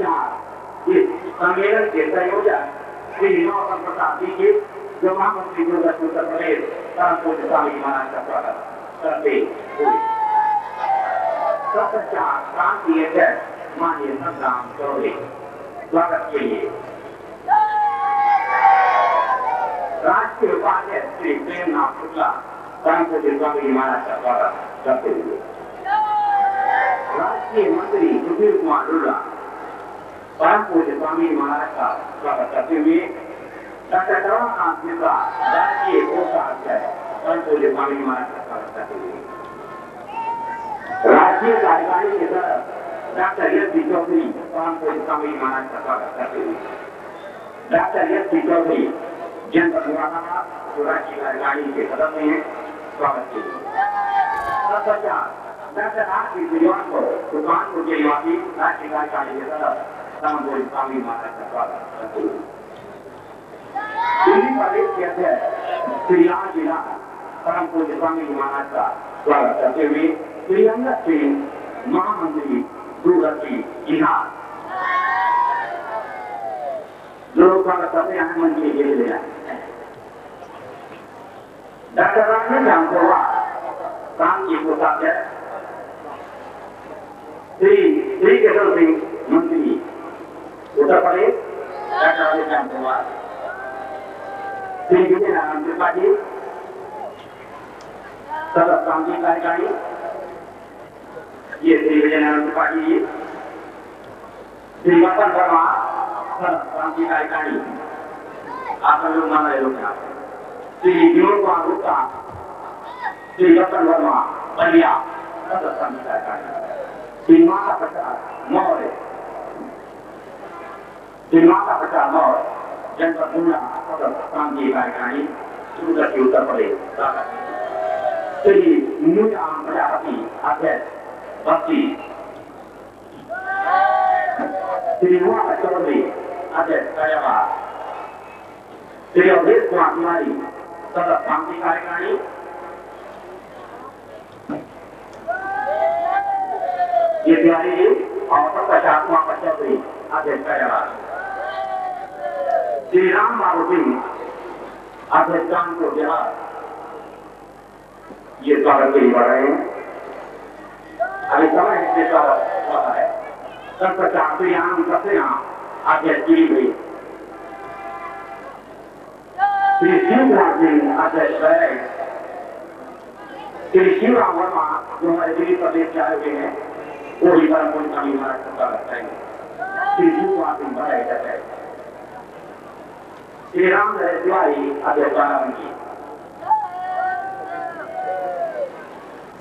तत्पश्चात इस सम्मेलन के संयोजक श्री नौतम प्रसाद दीक्षित जो महामंत्री दूरदर्शन उत्तर प्रदेश परम पूज्य स्वामी महाराज का स्वागत करते हुए तत्पश्चात प्रांतीय अध्यक्ष माननीय संग्राम चौधरी स्वागत के लिए राष्ट्रीय उपाध्यक्ष श्री प्रेमनाथ शुक्ला परम पूज्य स्वामी महाराज का स्वागत करते हुए राष्ट्रीय मंत्री सुशील कुमार लुल्ला परम पूज्य स्वामी महाराज का स्वागत करते हुए डॉक्टर रमाकांत मिश्रा राष्ट्रीय कोषाध्यक्ष परम पूज्य स्वामी महाराज का स्वागत करते हुए राष्ट्रीय कार्यकारिणी के सदस्य डॉक्टर एस पी चौधरी परम पूज्य स्वामी महाराज का स्वागत करते हुए डॉक्टर एस पी चौधरी जनपद मुरादाबाद जो राष्ट्रीय कार्यकारिणी के सदस्य हैं स्वागत के लिए डॉक्टर आर पी विद्वान को सुल्तानपुर के निवासी राष्ट्रीय कार्यकारिणी के सदस्य परम पूज्य स्वामी महाराज का स्वागत करते हुए दिल्ली प्रदेश के अध्यक्ष श्री राम जिला परम पूज्य स्वामी महाराज का स्वागत करते हुए श्री अंगद सिंह महामंत्री दूरदर्शी जिहाद जो स्वागत करते हैं मंच के लिए ले जाए डॉक्टर राजेश राम काम की कोषाध्यक्ष श्री केशव सिंह मंत्री उत्तर प्रदेश डॉक्टर राजेश राम श्री विजय नारायण त्रिपाठी सदस्य प्रांतीय कार्यकारिणी ये श्री विजय नारायण त्रिपाठी जी श्री वतन वर्मा सदस्य प्रांतीय कार्यकारिणी आप लोग मान रहे लोग यहाँ श्री विनोद कुमार गुप्ता श्री वतन वर्मा बलिया सदस्य प्रांतीय कार्यकारिणी श्री माता प्रसाद मौर्य श्री माता प्रसाद मौर्य जनपद गुना सदस्य प्रांतीय कार्यकारिणी सूरत उत्तर प्रदेश श्री मुजाम प्रजापति अध्यक्ष बस्ती श्री मोहम्मद चौधरी अध्यक्ष फैजाबाद श्री अवधेश कुमार तिवारी सदस्य प्रांतीय कार्यकारिणी ये तिवारी जी और तत्पश्चात मोहम्मद चौधरी अध्यक्ष फैजाबाद श्री राम बाबू सिंह अध्यक्ष कानपुर बिहार ये स्वागत के लिए बढ़ रहे हैं अभी समय इससे स्वागत हुआ है तत्पश्चात श्री आनंद सक्सेना अध्यक्ष पीलीभीत श्री शिव कुमार सिंह अध्यक्ष बैरक श्री शिवराम वर्मा जो हमारे दिल्ली प्रदेश से आए हुए हैं वो भी परम पूज्य स्वामी महाराज का स्वागत करेंगे श्री शिव कुमार सिंह बैरक अध्यक्ष श्री राम तिवारी अध्यक्ष बाराबंकी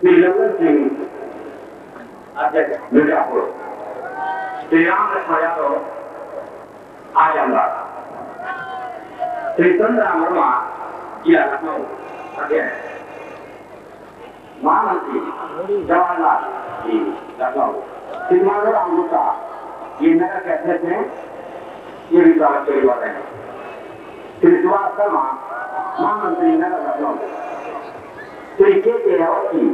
श्री ललन सिंह अध्यक्ष मिर्जापुर श्री राम लक्ष्मण यादव आजमगढ़ श्री चंद्राम वर्मा जिला लखनऊ अध्यक्ष महामंत्री जवाहरलाल जी लखनऊ श्री माधवराम गुप्ता ये नगर के अध्यक्ष हैं ये भी स्वागत के लिए बढ़ रहे हैं श्री सुभाष शर्मा महामंत्री नगर लखनऊ श्री के अवस्थी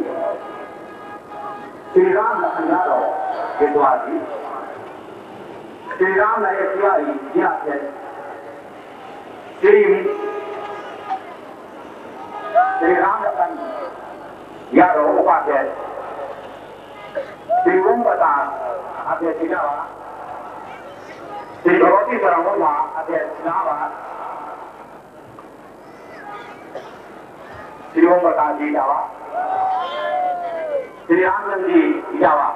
श्री राम लखन यादव विद्वासी श्री राम नरेश तिवारी जिलाध्यक्ष श्री राम लखन यादव उपाध्यक्ष श्री ओम प्रसाद अध्यक्ष इलाहाबाद श्री भगवती शरण वर्मा अध्यक्ष इलाहाबाद श्री ओम प्रसाद जी इलाहाबाद श्री रामचंद्र जी इलाहाबाद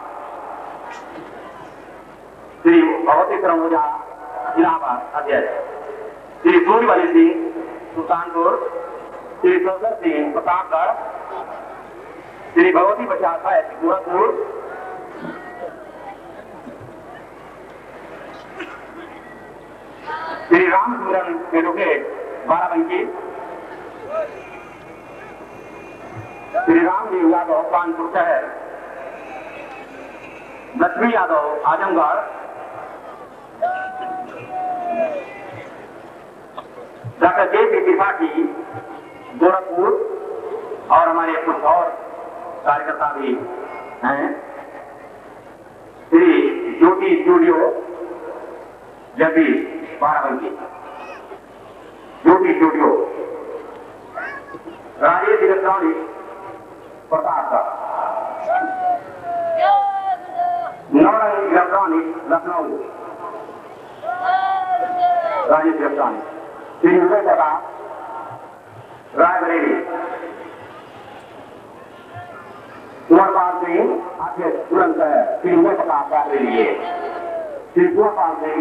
श्री भगवती शरण ओझा इलाहाबाद अध्यक्ष श्री सूर्यवली सिंह सुल्तानपुर श्री सौसर सिंह प्रतापगढ़ श्री भगवती प्रसाद भैया गोरखपुर श्री रामचंद्रन एडवोकेट बाराबंकी श्री रामदेव यादव कानपुर शहर लक्ष्मी यादव आजमगढ़ डॉक्टर जे.पी. त्रिपाठी गोरखपुर और हमारे कुछ और कार्यकर्ता भी हैं श्री ज्योति स्टूडियो जबकि Barabanki Jyoti studio Rajesh electronic Pratap Naurang electronic Lucknow Rajesh electronic Shri Uday Pratap Raebareli Kunwarpal Singh अध्यक्ष तुरंत श्री उदय प्रताप रायबरेली श्री कुंवरपाल सिंह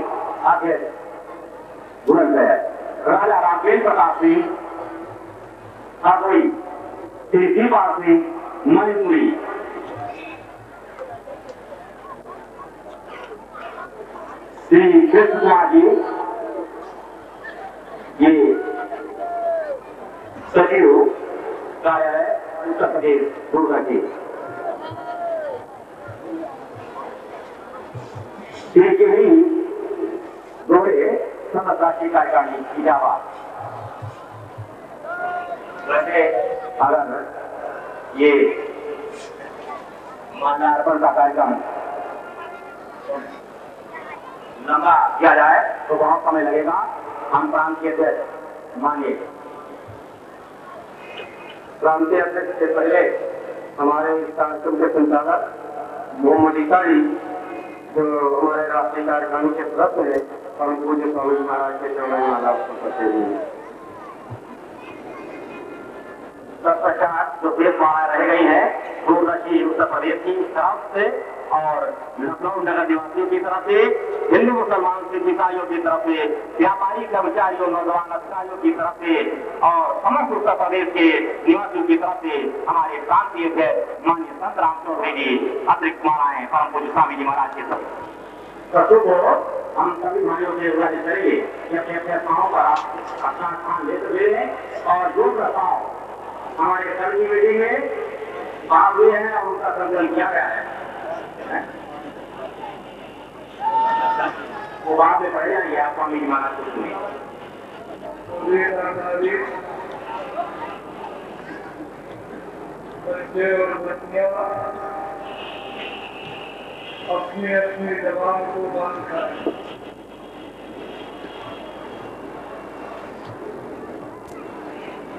अध्यक्ष तुरंत राजा रामचंद्र प्रताप सिंह हरदोई श्री दीपाल सिंह मणिपुरी श्री कृष्ण कुमार जी ये सचिव कार्यालय उत्तर प्रदेश दूरदर्शी श्री केहरी दोहरे समस्त राष्ट्रीय कार्यकारिणी इजाबाद। वैसे अगर ये माल्यार्पण का कार्यक्रम लंबा किया जाए तो बहुत समय लगेगा। हम प्रांतीय अध्यक्ष मानिए प्रांतीय अध्यक्ष से पहले हमारे इस कार्यक्रम के संचालक मोहम्मद ईसाई जो हमारे राष्ट्रीय कार्यकारिणी के सदस्य है परम पूज्य स्वामी महाराज के चरण माला करते हुए तत्पश्चात जो देश माला रह गई है दूरदर्शी उत्तर प्रदेश की तरफ से और लखनऊ नगर निवासियों की तरफ से हिंदू मुसलमान सिख ईसाइयों की तरफ से व्यापारी कर्मचारियों नौजवान अधिकारियों की तरफ से और समस्त उत्तर प्रदेश के निवासियों की तरफ से हमारे प्रांतीय अध्यक्ष माननीय संत राम चौधरी जी अतिरिक्त मालाएं परम पूज्य स्वामी जी महाराज के तरफ को हम सभी भाइयों से विभाजित करिए कि अपने अपने स्थानों पर अपना स्थान ले लें और जो प्रस्ताव हमारे कल की मीटिंग में भाग हुए हैं और उनका संकलन किया गया है वो बाद में पढ़े जाएंगे आप स्वामी जी महाराज को सुनिए। बच्चे और बच्चियां अपनी अपनी जबान को बंद करें।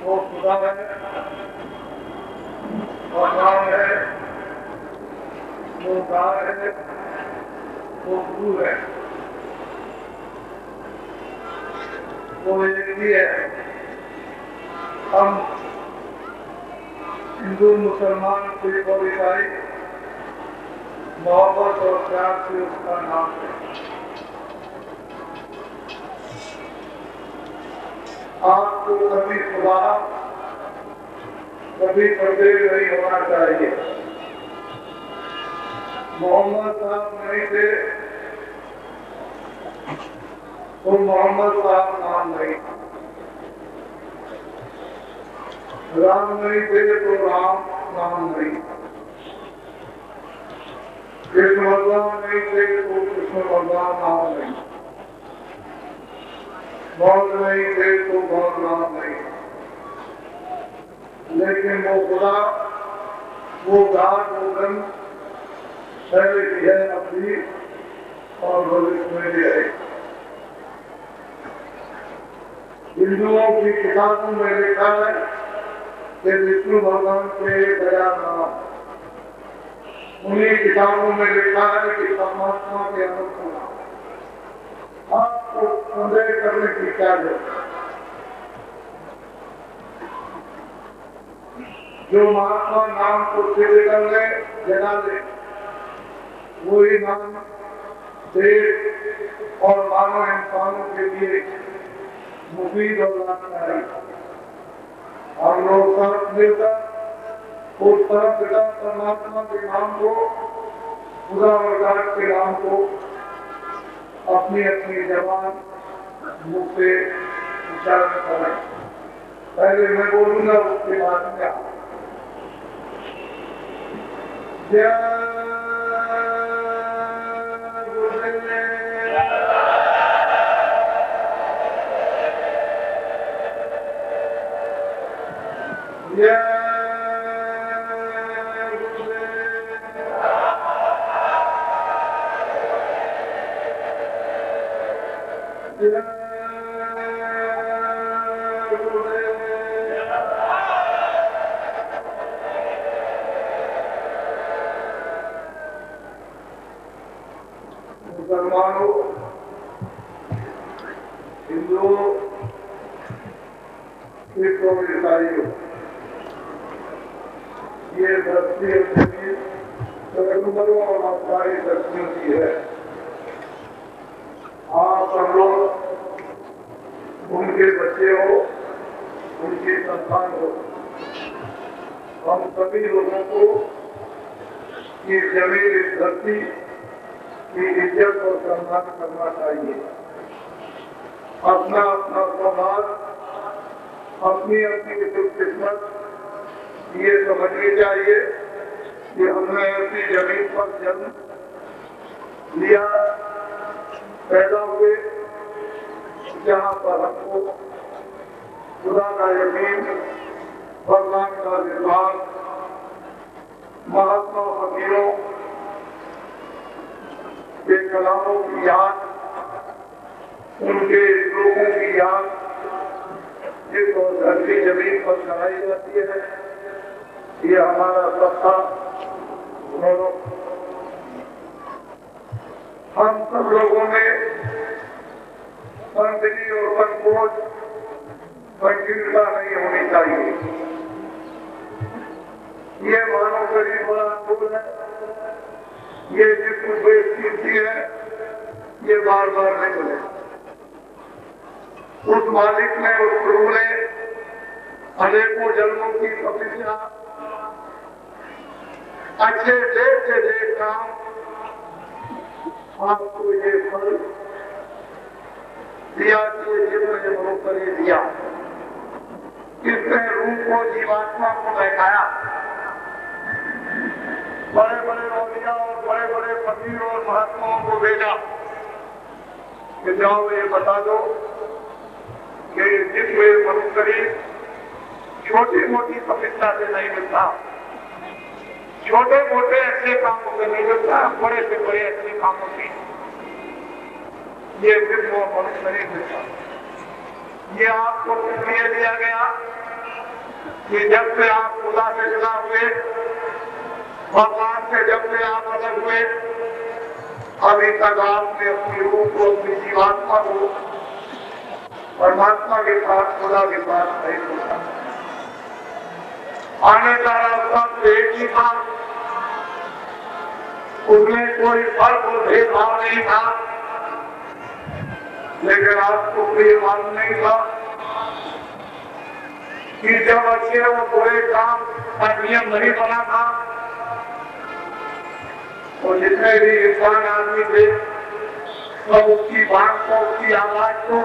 वो खुदा है और नाम है, वो गाय है, वो गुरु है, वो एक ही है। हम हिंदू मुसलमान सिख और ईसाई मोहब्बत और प्यार से उसका नाम है। आपको कभी खुदा कभी परदेश नहीं होना चाहिए। मोहम्मद साहब नहीं थे तो मोहम्मद साहब नाम नहीं, राम नहीं थे तो राम नाम नहीं, कृष्ण भगवान नहीं थे तो कृष्ण भगवान नाम नहीं, बौद्ध नहीं थे तो बौद्ध नाम नहीं। लेकिन वो खुदा, वो गाड, वो ग्रंथ पहले भी है, अब भी और भविष्य में भी है। हिंदुओं की किताबों में लिखा है कि विष्णु भगवान के दया नाम, उन्हीं किताबों में लिखा है कि परमात्मा के अनुसार। आपको संदेह करने की क्या जरूरत? जो महात्मा नाम को सिद्ध कर ले, जगा ले, वही नाम देश और मानव इंसानों के लिए मुफीद और लाभकारी। हम लोग साथ मिलकर उस परम पिता परमात्मा के नाम को, खुदा और गाड के नाम को अपनी अपनी जबान मुख से उच्चारण करें। पहले मैं बोलूंगा, उसके बाद में आप। मुसलमानों, हिंदुओं, सिख और ईसाइयों, ये धरती अपनी पैगंबरों और हमारी दर्शनों की है। आप सब लोग उनके बच्चे हो, उनकी संतान हो। हम सभी लोगों को ये जमीन, इस धरती की इज्जत और सम्मान करना चाहिए। अपना अपना स्वभाव, अपनी अपनी किस्मत ये समझनी चाहिए कि हमने ऐसी जमीन पर जन्म लिया, पैदा हुए, जहाँ पर हमको खुदा का यकीन, भगवान का विश्वास, महात्मा फकीरों के कलामों की याद, उनके लोगों की याद जिस धरती जमीन पर कराई जाती है, ये हमारा सबका गौरव। हम सब लोगों ने संदिग्ध और संकोच, संकीर्णता नहीं होनी चाहिए। ये मानव शरीर बड़ा अनमोल है, ये जिसको बेइज्जती है, ये बार बार नहीं मिले। उस मालिक ने, उस प्रभु ने अनेकों जन्मों की तपस्या, अच्छे देख से देख काम, आपको ये फल दिया कि जिसने मनुष्य ने दिया। इसने रूह को, जीवात्मा को बैठाया। बड़े बड़े औलिया और बड़े बड़े फकीर और महात्माओं को भेजा कि जाओ ये बता दो कि जिसमें मनुष्य छोटी मोटी तपस्या से नहीं मिलता, छोटे मोटे अच्छे कामों से नहीं मिलता, बड़े से बड़े अच्छे कामों से ये सिर्फ मनुष्य नहीं मिलता। ये आपको इसलिए दिया गया कि जब से आप खुदा से जुड़ा हुए, भगवान से जब से आप अलग हुए, अभी तक आपने अपनी रूह को, अपनी जीवात्मा को परमात्मा के साथ, खुदा के साथ नहीं जोड़ा। आने का रास्ता तो एक ही था, उसमें कोई फर्क और भेदभाव नहीं था, लेकिन आपको ये मालूम नहीं था कि जब अच्छे और बुरे काम का नियम नहीं बना था, तो जितने भी इंसान आदमी थे, तो उसकी बात को, उसकी आवाज को,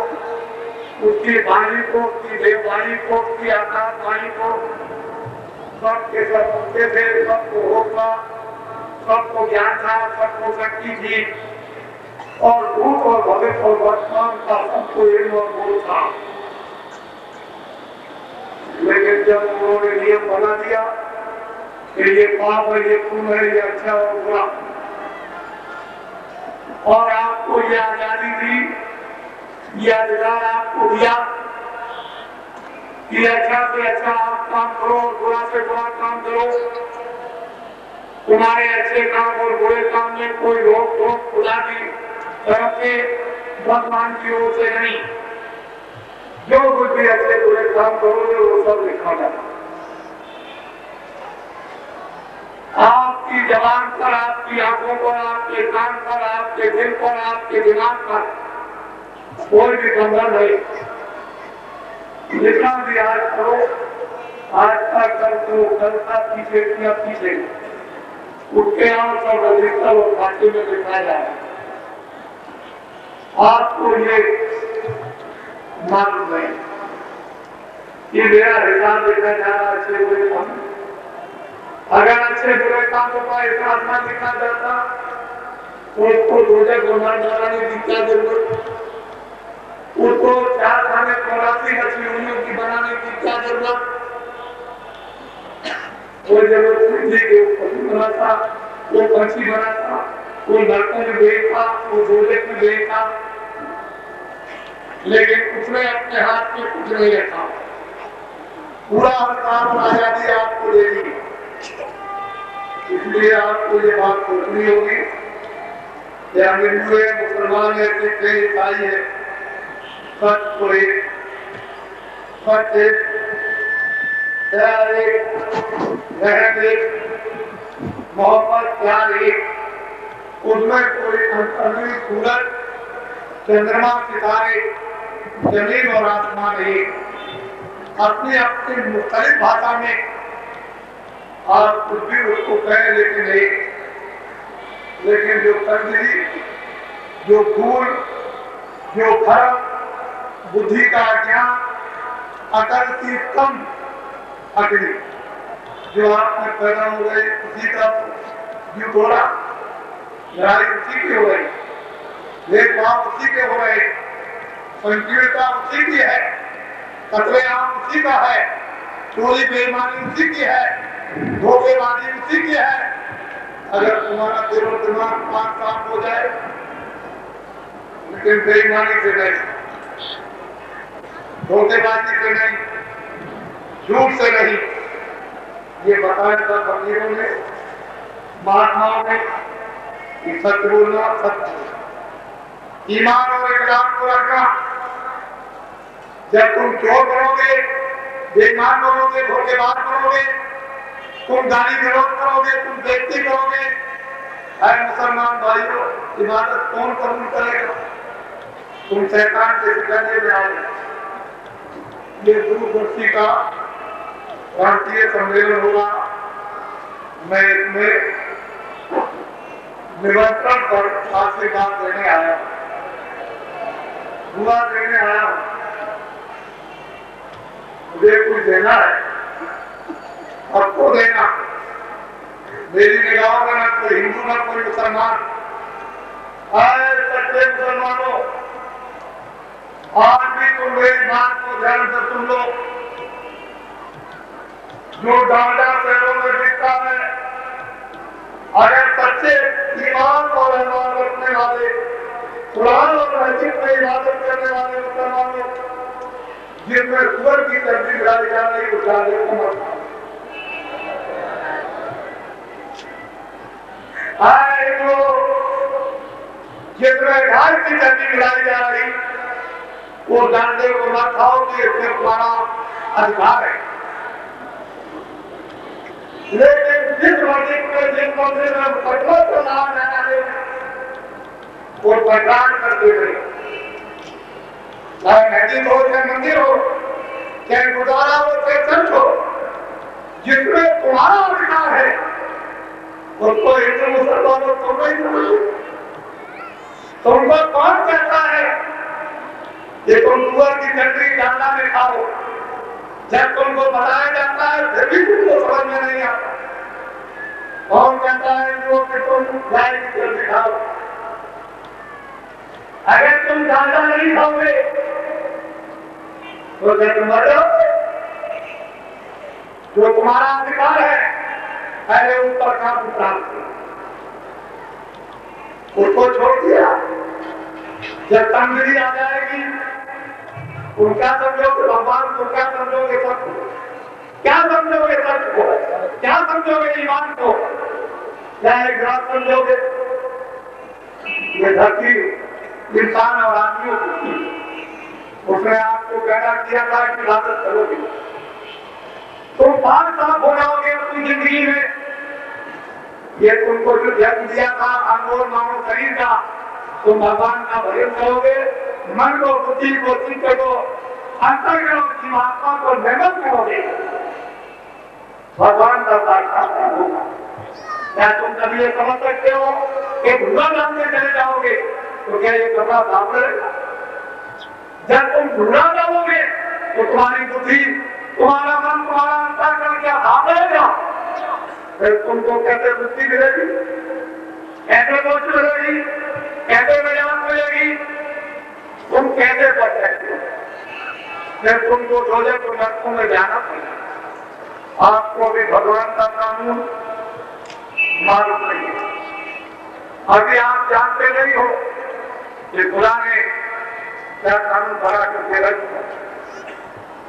उसकी वाणी को, उसकी देववाणी को, उसकी आकाश वाणी को सबके सब सुनते थे, सबको होगा, सबको ज्ञान था, सबको शक्ति थी, और भूत और भविष्य और वर्तमान का सबको एक और बोल था। लेकिन जब उन्होंने नियम बना दिया कि ये पाप है, ये पुण्य है, ये अच्छा और बुरा, और आपको ये आजादी दी, ये अधिकार आपको दिया कि अच्छा से अच्छा आप काम करो और बुरा से बुरा काम करो, तुम्हारे अच्छे काम और बुरे काम में कोई रोक टोक खुदा की तरफ से, भगवान की ओर से नहीं। जो कुछ भी अच्छे बुरे काम करोगे वो सब लिखा जाता। आपकी जबान पर, आपकी आंखों पर, आपके कान पर, आपके दिल पर, आपके दिमाग पर कोई भी बंधन नहीं। जितना भी आज करो, आज का कर दो, कल का पीछे किया, पीछे उठके आओ, सब रजिस्टर और खाते में लिखा जाए। आपको ये मालूम नहीं कि मेरा हिसाब लिखा जा रहा अच्छे बुरे काम। अगर अच्छे बुरे कामों का हिसाब न लिखा जाता तो उसको रोजे घुमाने वाला नहीं दिखता, जरूरत उसको 4 खाने 84 मछलियों की बनाने की क्या जरूरत। कोई जरूरत नहीं, पशु बनाता, वो पंछी बनाता, वो नरकों में भेजता, वो रोजे में भेजता। लेकिन उसने अपने हाथ में कुछ नहीं रखा, पूरा अधिकार और आजादी आपको दे दी। इसलिए आपको ये बात सोचनी होगी कि हम हिंदू है, मुसलमान है, सिख है, ईसाई है, सच तो एक, सच एक, प्यार एक, रहम एक, मोहब्बत प्यार एक, उसमें कोई अंतर्गत सूरज, चंद्रमा, सितारे, जमीन और आसमान एक, अपनी अपनी मुख्तलिफ भाषा में आप कुछ भी उसको कहें, लेकिन जो तंगी, जो भूल, जो भ्रम, बुद्धि का ज्ञान, अकल की कम अकली जो आप में पैदा हो गई, उसी का जो थोड़ा लड़ाई उसी की हो रही, भेदभाव उसी के हो रहे, संकीर्णता उसी की है, कतलेआम उसी का है, चोरी बेईमानी उसी की है, धोखेबाजी उसी की है। अगर तुम्हारा दिल और दिमाग पाक साफ हो जाए, लेकिन बेईमानी से नहीं, धोखेबाजी से नहीं, झूठ से नहीं, ये बताया था फकीरों ने, महात्माओं ने कि सत्य बोलना, सत्य ईमान और इकरार को रखना। जब तुम चोर करोगे, बेईमान करोगे, धोखेबाज करोगे, तुम गाली गलौज करोगे, तुम बेइज्जती करोगे, अरे मुसलमान भाइयों, इबादत कौन कबूल करेगा? तुम शैतान के सिखाने में आओगे। ये दूरदर्शी का राष्ट्रीय सम्मेलन होगा, मैं इसमें निमंत्रण पर आशीर्वाद देने आया, दुआ देने आया। मुझे कुछ देना है, आपको देना। मेरी निगाहों में न कोई हिंदू न कोई मुसलमान। आए सच्चे मुसलमानों, आज भी तुम मेरी बात को ध्यान से सुन लो। जो डांडा शहरों में बिकता है, अगर सच्चे ईमान और रहमान रखने वाले, कुरान और मस्जिद में इबादत करने वाले मुसलमानों, जिनमें सुअर की तस्वीर डाली जा रही, उस डाले को मत खाओ। जिसमें घास की चटनी मिलाई जा रही, वो डांडे को मत खाओ कि इसमें तुम्हारा अधिकार है। लेकिन जिस मस्जिद में, जिस मंदिर में पटना का नाम लेना है, वो पहचान करते हुए, चाहे मस्जिद हो, चाहे मंदिर हो, चाहे गुरुद्वारा हो, चाहे चर्च हो, जिसमें तुम्हारा अधिकार है, उसको हिंदू मुसलमानों को नहीं समझो। तुमको कौन कहता है कि तुम सुअर की चटनी डालना में खाओ? जब तुमको बताया जाता है फिर भी तुमको समझ में नहीं आता। कौन कहता है जो कि तुम गाय की चटनी खाओ? अगर तुम डालना नहीं खाओगे तो क्या तुम मर जाओगे? जो तुम्हारा अधिकार है, पहले ऊपर का प्राप्त उसको छोड़ दिया। जब तंगी आ जाएगी, तुम क्या समझोगे भगवान को? क्या समझोगे सच को? क्या समझोगे सच को? क्या समझोगे ईमान को? क्या एक बात समझोगे? ये धरती इंसान और आदमियों की, उसने आपको पैदा किया था कि इबादत करोगे। तुम पाक साफ हो जाओगे अपनी जिंदगी में। ये तुमको जो जन्म दिया था अनमोल मानव शरीर का, तुम भगवान का भजन करोगे, मन को, बुद्धि को, चित्त को, अंतर्गत जीवात्मा को निर्मल करोगे, भगवान का साक्षात्कार होगा। क्या तुम कभी ये समझ सकते हो कि धुआं डालने चले जाओगे तो क्या ये कपड़ा साफ रहेगा? जब तुम धुआं डालोगे तो तुम्हारी बुद्धि, तुम्हारा मन, तुम्हारा अंतर्गत क्या साफ रहेगा? फिर तुमको कैसे बुद्धि मिलेगी, कैसे सोच मिलेगी, कैसे विज्ञान मिलेगी, तुम कैसे पढ़ सकते हो? फिर तुमको सोचे तो नरकों में जाना पड़ेगा। आपको भी भगवान का कानून मालूम नहीं है। अभी आप जानते नहीं हो कि खुदा ने क्या कानून बना करके रख,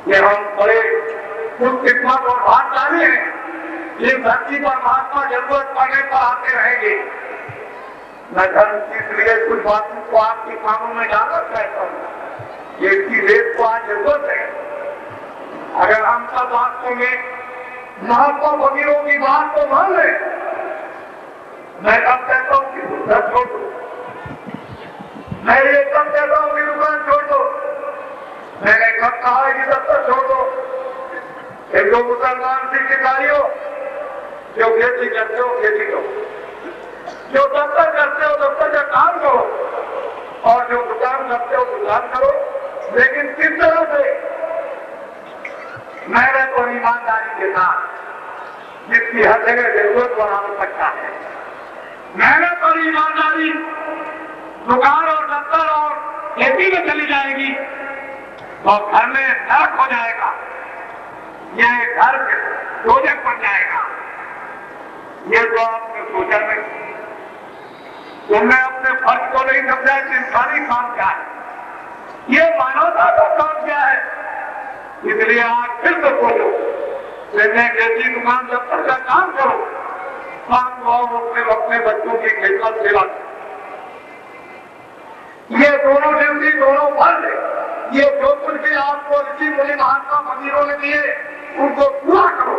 ये हम बड़े कुछ किस्मत और भाग्यशाली हैं। इस धरती पर महात्मा जरूरत पड़ने पर आते रहेंगे। मैं धर्म के लिए कुछ बातों को आपके कानों में डालना चाहता हूँ। ये इसकी देश को आज जरूरत है। अगर हम सब वास्तव में महात्मा फकीरों की बात को मान लें, मैं कब कहता हूँ कि दुकान छोड़ दो, मैं ये कब कहता हूँ कि दुकान छोड़ दो, मैंने कब कहा है कि दफ्तर छोड़ दो। एक दो मुसलमान सिख ईसाइयों जो खेती करते हो खेती करो, जो दफ्तर करते हो दफ्तर का काम करो, और जो दुकान करते हो दुकान करो, लेकिन किस तरह से? मेहनत और ईमानदारी के साथ, जिसकी हर जगह जरूरत और आवश्यकता है। मेहनत और ईमानदारी दुकान और दफ्तर और खेती में चली जाएगी तो घर में नरक हो जाएगा, यह घर दोजख बन जाएगा। ये तो आपने सोचा नहीं, तुमने अपने फर्ज को नहीं समझा कि इंसानी काम क्या है, ये मानवता का काम क्या है। इसलिए आज फिर से बोलो, खेती दुकान दफ्तर का काम करो, अपने बच्चों की खिदमत सेवा करो। ये दोनों ड्यूटी दोनों फर्ज है। ये जो कुछ भी आपको ऋषि मुनि महात्मा फकीरों ने दिए उनको पूरा करो।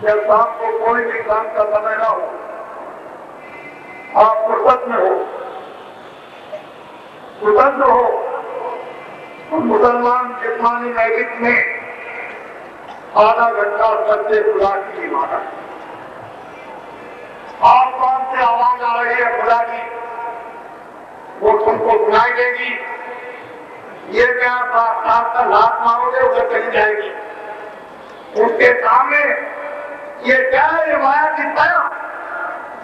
जब आपको कोई भी काम का समय ना हो, आप फुर्सत में हो, स्वतंत्र हो, तो मुसलमान जिस्मानी मैजिक में आधा घंटा सच्चे खुदा की इबादत। आप कौन से आवाज आ रही है खुदा की, वो तुमको सुनाई देगी। ये क्या आप का लात मारोगे उधर चली जाएगी। उसके सामने ये क्या है, ये माया की छाया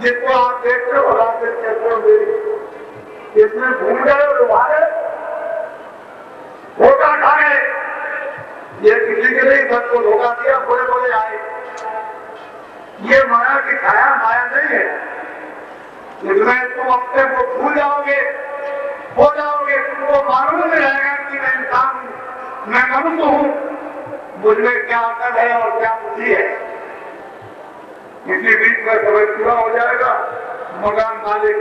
जिसको आप देखते हो रास्ते कहते हो, इसमें भूल गए और तुम्हारे धोखा खा गए। ये किसी के लिए सबको धोखा दिया, बोले बोले आए। ये माया की छाया माया नहीं है, इसमें तुम अपने को भूल जाओगे, हो जाओगे। तुमको मालूम नहीं रहेगा कि मैं इंसान हूं, मैं मनुष्य हूं, मुझमें क्या अकल है और क्या बुद्धि है। इसी बीच में समय पूरा हो जाएगा, मकान मालिक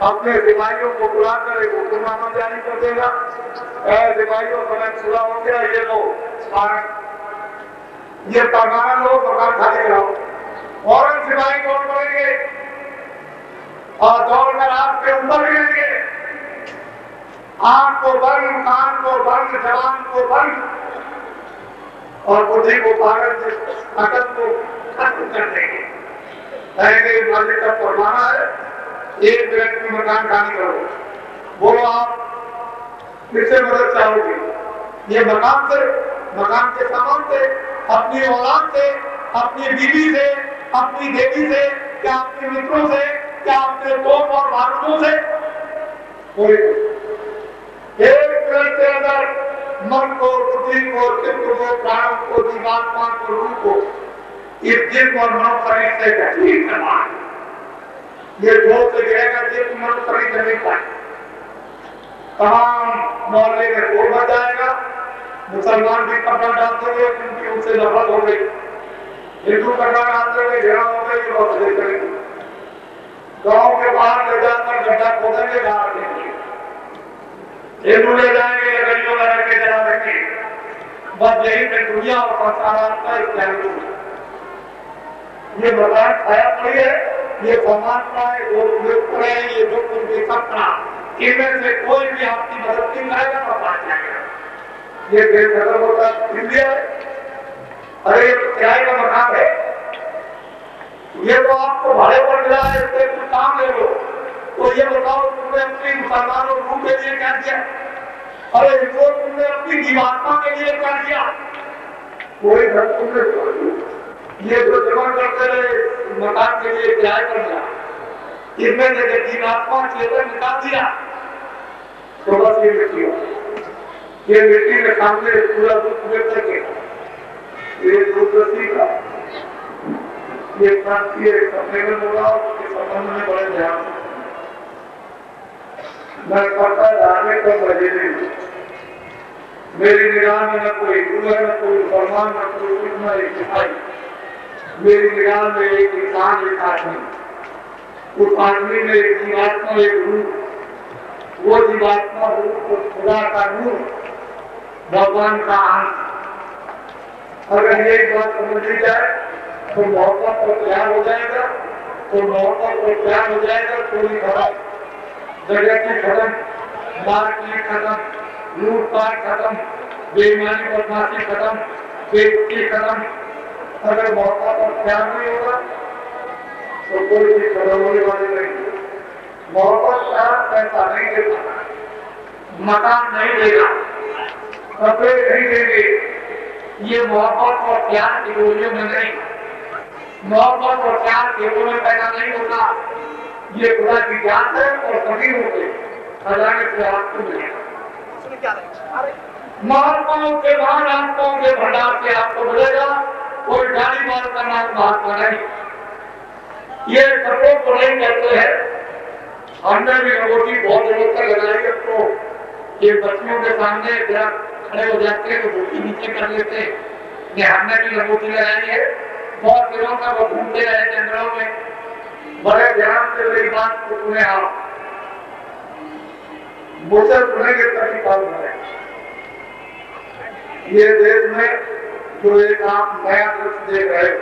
अपने सिपाहियों को बुला कर एक हुक्मनामा जारी कर देगा, सिपाहियों समय पूरा हो गया, ये लो ये परमाना लो, मकान खाली कराओ। फौरन सिपाही दौड़ पड़ेंगे और दौड़कर आपके ऊपर गिरेंगे। आंख को बंद, कान को बंद, जबान को बंद और बुद्धि को पागल से अकल को खत्म कर देंगे। कहेंगे मालिक का फरमाना है, 1 मिनट में मकान खाली करो। बोलो आप किससे मदद चाहोगे? ये मकान से, मकान के सामान से, अपनी औलाद से, अपनी बीवी से, अपनी देवी से, क्या अपने मित्रों से, क्या अपने दोस्त और बारूदों से? कोई 1 मिनट के अंदर मन को, बुद्धि को, चित्त को, प्राणों को, जीवात्मा को, रूह को, इस जिस्म और मनो शरीर से ठीक करना है। ये जोर से गिरेगा जिस्म मनो शरीर से नहीं पाए। तमाम मोहल्ले में शोर मच जाएगा, मुसलमान भी कपड़ा डालते हुए क्योंकि उनसे नफरत हो गई, हिंदू कपड़ा डालते हुए घृणा हो गई और सही करेंगे। गांव के बाहर ले जाकर गड्ढा खोदेंगे, गाड़ देंगे, हिंदू ले जाएंगे, गलियों में रख के जला देंगे। बस यही पे दुनिया और संसार का इत्यादि। ये मकान छाया पड़ी है, ये परमात्मा है, जो है, ये जो कुछ भी सपना, इनमें से कोई भी आपकी मदद नहीं करेगा तो बात जाएगा। ये देश अगर होता इंडिया है, अरे ये तो किराए का मकान है, ये तो आपको भाड़े पर मिला है, इससे कुछ काम ले लो। तो ये बताओ तुमने अपनी मुसलमानों रूह के लिए क्या किया? अरे इसको तुमने अपनी जीवात्मा के लिए क्या किया? कोई घर तुमने ये जो जमा करते रहे मकान के लिए किराए पर मिला, इसमें से जीवात्मा चेतन निकाल दिया तो बस ये मिट्टी हो, ये मिट्टी के सामने पूरा दुख व्यक्त करके ये दूरदर्शी का ये क्रांति सपने में होगा और उसके संबंध में बड़े ध्यान मैं करता धार्मिक सब मजे नहीं। मेरी निगाह में न कोई हिंदू है, न कोई मुसलमान, न कोई सिख, न एक ईसाई। मेरी निगाह में एक इंसान, एक आदमी। उस आदमी में एक जीवात्मा, एक रूप। वो जीवात्मा रूप उस खुदा का नूर, भगवान का अंश। अगर यही बात समझी जाए तो मोहब्बत और प्यार हो जाएगा। तो मोहब्बत और प्यार हो जाएगा। कोई खत्म, जगत खत्म, मारपीट खत्म, लूटपाट खत्म, बेईमानी बदमाशी खत्म, बेइज्जती खत्म। अगर मोहब्बत और प्यार नहीं होगा तो कोई भी खत्म होने वाली नहीं। मोहब्बत प्यार पैसा नहीं देगा, मकान नहीं देगा, कपड़े नहीं देंगे। ये मोहब्बत और प्यार की गोलियों में नहीं, मोहब्बत और प्यार केवल में पैदा नहीं होगा। ये खुदा की जात है और सभी होंगे खजाने से आपको मिलेगा। महात्माओं के महान आत्माओं के भंडार से आपको मिलेगा। कोई गाड़ी मार का नाम महात्मा नहीं। ये कपड़ों को नहीं कहते हैं। हमने भी अंगूठी बहुत जरूरत से लगाई है तो ये बच्चियों के सामने खड़े हो जाते हैं तो धोती नीचे कर लेते हैं। हमने भी अंगूठी लगाई है। बहुत दिनों तक वो घूमते रहे जंगलों में। बड़े ध्यान से मेरी बात को सुने आप, मुझसे सुनेंगे तभी काम है। ये देश में जो एक आप नया दृश्य देख रहे हो,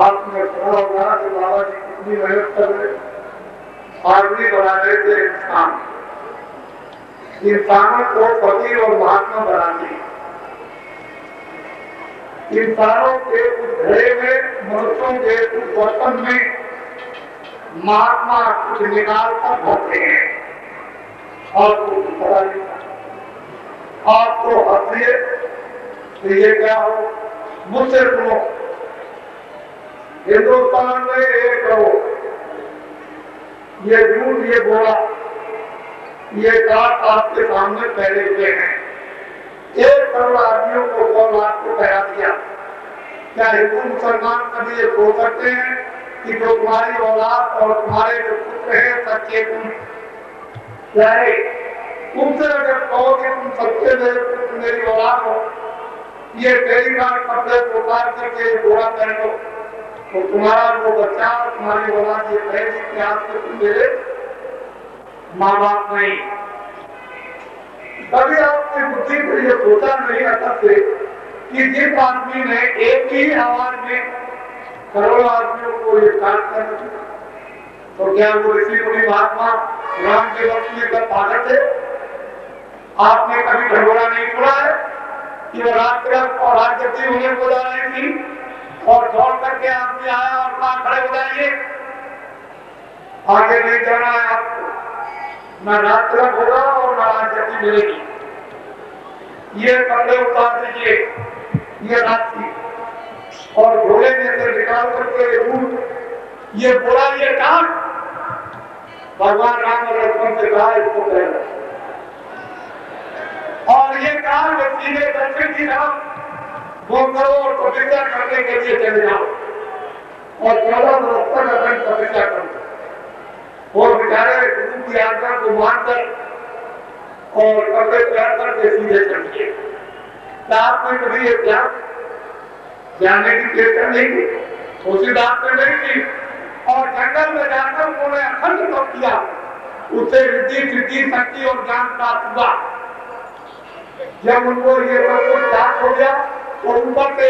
आपने सुना होगा कि बाबा जी कितनी मेहनत कर रहे, आदमी बना रहे थे इंसान, इंसानों को फकीर और महात्मा बनाते। इंसानों के उस घड़े में, मनुष्यों के उस बर्तन में महात्मा कुछ निकाल कर भरते हैं और कुछ पता नहीं। आपको हंसिए तो ये क्या हो, मुझसे सुनो। हिंदुस्तान में 1 करोड़, ये झूठ, ये बोला, ये बात आपके सामने पहले हुए हैं। 1 करोड़ आदमियों को 100 लाख को करा दिया। क्या हिंदू मुसलमान कभी ये सोच सकते हैं कि जो तुम्हारी औलाद और तुम्हारे जो पुत्र हैं सच्चे तुमसे अगर कहो कि तुम सच्चे मेरे पुत्र मेरी औलाद हो, ये पहली बार कपड़े को उतार करके घोड़ा पहन लो तो तुम्हारा वो बच्चा, तुम्हारी औलाद ये कहेगी कि आपके तुम मेरे माँ बाप नहीं। कभी आपकी बुद्धि को ये सोचा नहीं असल से कि जिस आदमी ने एक ही आवाज में करोड़ों आदमियों को ये काट कर, तो क्या वो ऋषि मुनि महात्मा राम के वक्त में कब पागल थे? आपने कभी ढंढोरा नहीं सुना है कि वो रात और राजगद्दी उन्हें को जा रही थी और दौड़ करके आदमी आया और कहा खड़े हो जाइए, आगे नहीं जाना है आपको, न रात होगा और न राजगद्दी मिलेगी। ये कपड़े उतार दीजिए, ये रात थी, और घोड़े में से निकाल करके ये बोला, ये काट। भगवान राम और लक्ष्मण से कहा इसको पहले, और ये कहा सीधे दक्षिण की तरफ 2 करोड़ तपस्या करने के लिए चले जाओ और 14 वर्ष तक अखंड तपस्या करो। और बेचारे गुरु की आज्ञा को मानकर और कपड़े तैयार करके सीधे चलिए। आपने कभी ये त्याग जाने की चेष्टा नहीं की, कोशिश आपने नहीं की, और जंगल में जाकर उन्होंने अखंड तप किया। उससे रिद्धि सिद्धि शक्ति और ज्ञान प्राप्त हुआ। जब उनको ये सब कुछ प्राप्त हो गया तो ऊपर से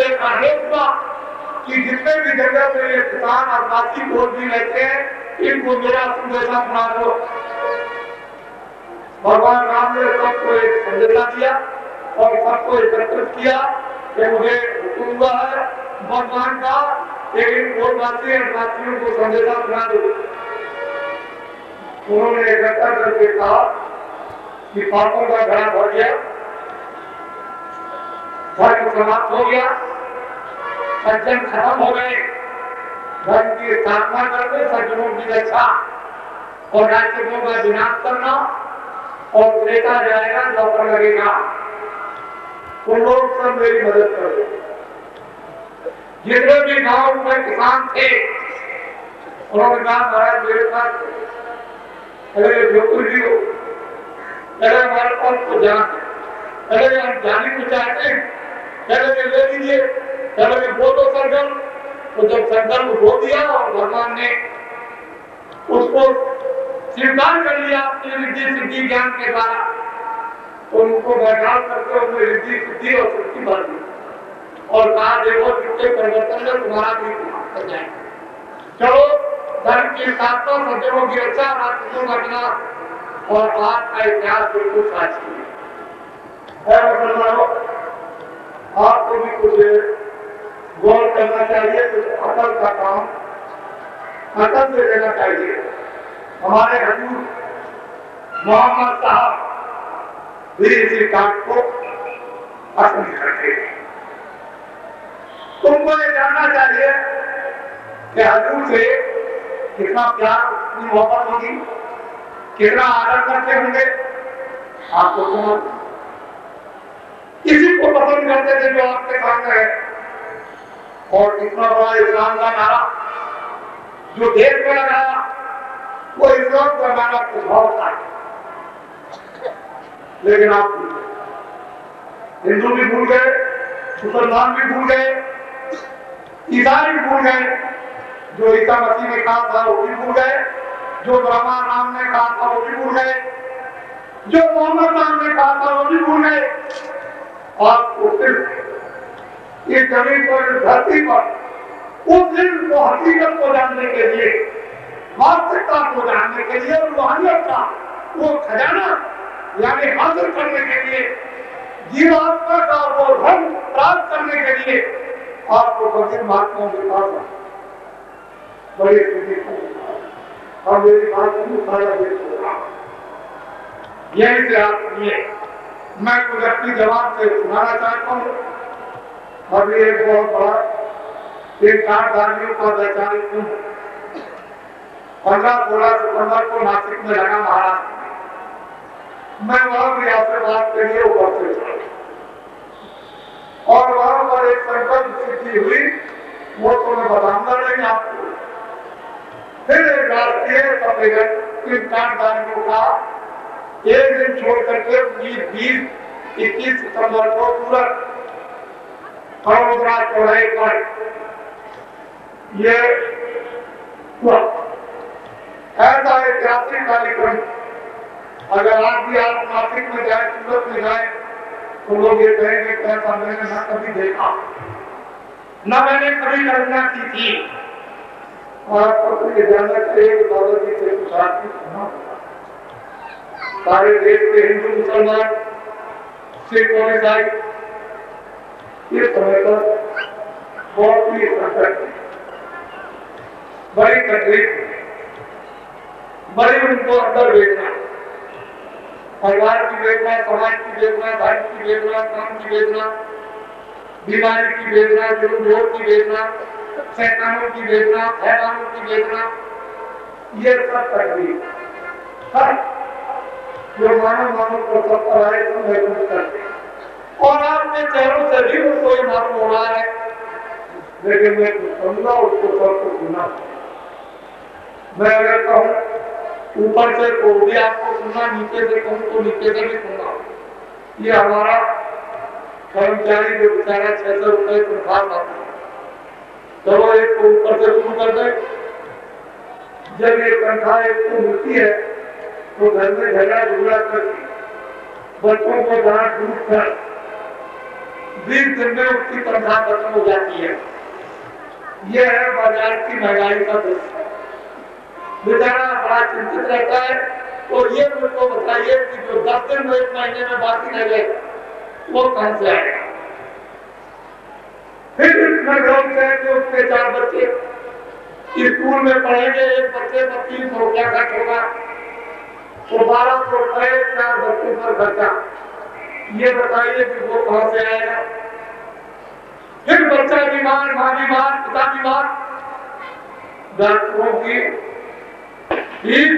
एक आदेश हुआ कि जितने भी जंगल में ये किसान और बाकी लोग भी रहते हैं, इनको मेरा संदेशा सुना दो। भगवान राम ने सबको एक संदेशा दिया और सबको एकत्रित किया कि मुझे हुक्म हुआ है भगवान का, लेकिन वासियों को संदेशा सुना दो। उन्होंने इकट्ठा करके कहा कि पापों का घड़ा भर गया, धर्म समाप्त हो गया, सज्जन खत्म हो गए, धर्म की स्थापना करके सज्जनों की रक्षा और राक्षसों का विनाश करना, और त्रेता जाएगा, लौकर लगेगा। तो लोग सब मेरी मदद कर दो। जितने भी गांव में किसान थे उन्होंने कहा महाराज मेरे साथ अगर बिल्कुल भी हो पहले हमारे पास तो जान है, पहले हम जाने को चाहते हैं, पहले ले लीजिए, पहले बोलो संकल्प। तो जब संकल्प हो दिया और भगवान ने उसको स्वीकार कर लिया अपनी रिद्धि सिद्धि ज्ञान के द्वारा, तो उनको बैठा करके उन्हें रिद्धि सिद्धि और शक्ति बढ़ दी और कहा देखो कितने परिवर्तन में तुम्हारा भी कर जाए। चलो धर्म की स्थापना सज्जनों की रक्षा राष्ट्र घटना और आज का इतिहास बिल्कुल साक्षी है। मुसलमानों, आपको भी कुछ गौर करना चाहिए, कुछ अकल का काम अकल से लेना चाहिए। हमारे हजूर मोहम्मद साहब भी इसी काम को पसंद करते हैं। तुमको ये जानना चाहिए कि हजूर से कितना प्यार कितनी मोहब्बत होगी, कितना आदर करते होंगे। आपको समझ किसी को पसंद करते थे जो आपके सामने है, और इतना बड़ा इस्लाम का नारा जो देश में लगाया, वो इस्लाम का नारा कुछ बहुत था। लेकिन आप हिंदू भी भूल गए, मुसलमान भी भूल गए, ईसाई भी भूल गए, जो ईसा मसीह ने कहा था वो भी भूल गए, जो ब्रह्मा राम ने कहा था वो भी भूल गए, जो मोहम्मद नाम ने कहा था वो भी भूल गए। आपको सिर्फ ये जमीन पर, धरती पर उस दिन को हकीकत को जानने के लिए, वास्तविकता को जानने के लिए, रूहानियत का वो खजाना यानी हासिल करने के लिए, जीवात्मा का वो धन प्राप्त करने के लिए आपको फकीर महात्माओं के पास बड़ी स्थिति और मेरी बात को सारा देश होगा। यही से आप सुनिए, मैं कुछ अपनी जवाब से सुनाना चाहता हूँ। अभी एक बहुत बड़ा एक कारदारियों का वैचारिक 15-16 सितंबर को नासिक में लगा महाराष्ट्र में। मैं वहां भी आपसे बात के लिए ऊपर से चला और वहां पर एक संकल्प सिद्धि हुई, वो तो मैं बताऊंगा नहीं आपको। फिर एक राष्ट्रीय सम्मेलन इन कारदारियों का एक दिन छोड़ करके 20-21 सितंबर को पूरा करोड़रा चौड़ाई पर यह हुआ। ऐसा ऐतिहासिक कार्यक्रम अगर आज भी आप नासिक में जाए, सूरत में जाए, तो लोग ये कहेंगे कि ऐसा मैंने न कभी देखा, न मैंने कभी कल्पना की थी। और आपको ये जानना चाहिए कि बाबा जी से कुछ आदमी सुना, सारे देश के हिंदू मुसलमान सिख और ईसाई इस समय पर बहुत ही संकट, बड़ी तकलीफ, बड़ी उनको अंदर वेदना, परिवार की वेदना, समाज की वेदना, धर्म की वेदना, काम की वेदना, बीमारी की वेदना, जुर्म की वेदना, शैतानों की वेदना, हैवानों की वेदना, ये सब तकलीफ है जो मानव को सब पर आए तो महसूस करते। और आपके चेहरों से भी उसको ये मालूम हो रहा है, लेकिन मैं समझा उसको सबको सुना। मैं अगर कहूँ ऊपर से तो भी आपको सुनना, नीचे से कहूँ तो नीचे से भी सुनना। ये हमारा कर्मचारी जो बेचारा 600 रुपए तनख्वाह पाता है, चलो एक को ऊपर से शुरू कर दे। जब ये तनख्वाह एक को मिलती है तो घर में झगड़ा झुगड़ा करके बच्चों को डांट डूट कर 20 दिन में उसकी तनख्वाह खत्म हो जाती है। यह है बाजार की महंगाई का दृश्य। बेचारा बड़ा चिंतित रहता है। और ये मुझको बताइए कि जो 10 दिन में 1 महीने में बाकी रह गए वो कहां से आएगा। फिर इतना गाँव से कि उसके 4 बच्चे स्कूल में पढ़ेंगे, एक बच्चे पर 300 रुपया खर्च होगा, तो 1200 रुपये 4 बच्चों पर खर्चा। ये बताइए कि वो कहां से आएगा। फिर बच्चा बीमार, माँ बीमार, पिता बीमार, डॉक्टरों की फीस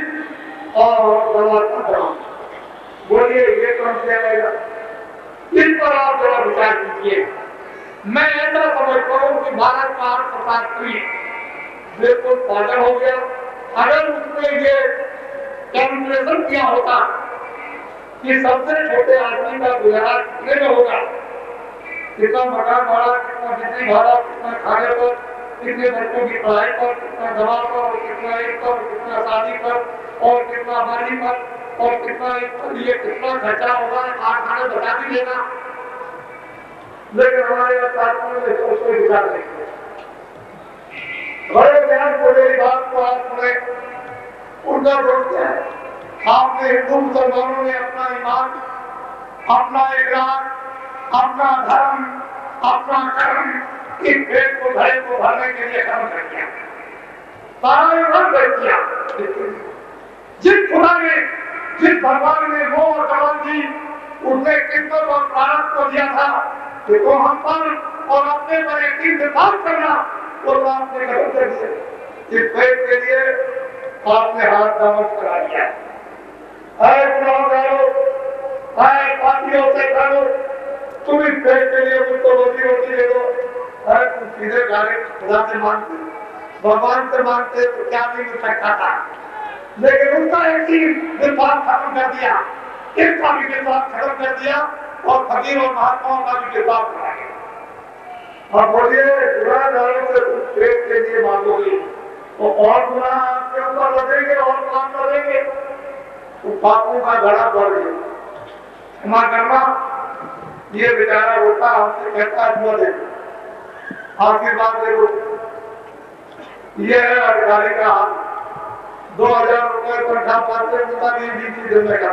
और दवा का दाम, बोलिए ये कहां से आएगा। इस पर आप जरा विचार कीजिए। मैं ऐसा समझता हूँ कि भारत का अर्थशास्त्री बिल्कुल पागल हो गया। अगर उसने ये कैलकुलेशन किया होता कि सबसे छोटे आदमी का गुजारा कितने में होगा, कितना मकान भाड़ा, कितना बिजली भाड़ा, कितना खाने पर, कितने बच्चों की पढ़ाई पर, कितना दवा पर, कितना एक पर, कितना शादी पर और कितना बारी पर और कितना ये कितना खर्चा होगा, 8 खाने बता भी देगा। लेकिन हमारे छात्रों ने उसको विचार नहीं किया। बड़े ध्यान को मेरी बात को आप सुने, उनका जोड़ क्या है? आपने हिंदू मुसलमानों ने अपना ईमान, अपना इकरार, अपना धर्म, अपना कर्म, इस पेट को भरे को भरने के लिए कर्म कर दिया, सारा युग कर दिया। जिस खुदा ने, जिस भगवान ने मोह और कमल दी, उसने किस्मत और प्रारब्ध को दिया था कि तो हम पर और अपने पर एक इंतजाम करना, तो आपने गलत से इस पेट के लिए आपने हाथ दामद करा दिया। गुनाहगारों, पापियों से करो, तुम इस पेट के लिए मुझको रोटी रोटी दे दो। तुम सीधे गाने खुदा से मांगते, भगवान से मांगते तो क्या नहीं मिल सकता था, लेकिन उसका एक चीज विश्वास खत्म कर दिया, इसका भी विश्वास खत्म कर दिया और फकीर और महात्माओं का भी विश्वास करा दिया। अब बोलिए, गुनाहगारों से तुम पेट के लिए मांगोगे तो और गुनाह आपके ऊपर लगेंगे और काम करेंगे, तो पापों का घड़ा बढ़ गया। क्षमा करना, ये बेचारा होता हमसे कहता है देखो, आशीर्वाद देखो, ये है अधिकारी का हाल, 2000 रुपए तनख्वाह पाते उनका भी बीच देने का।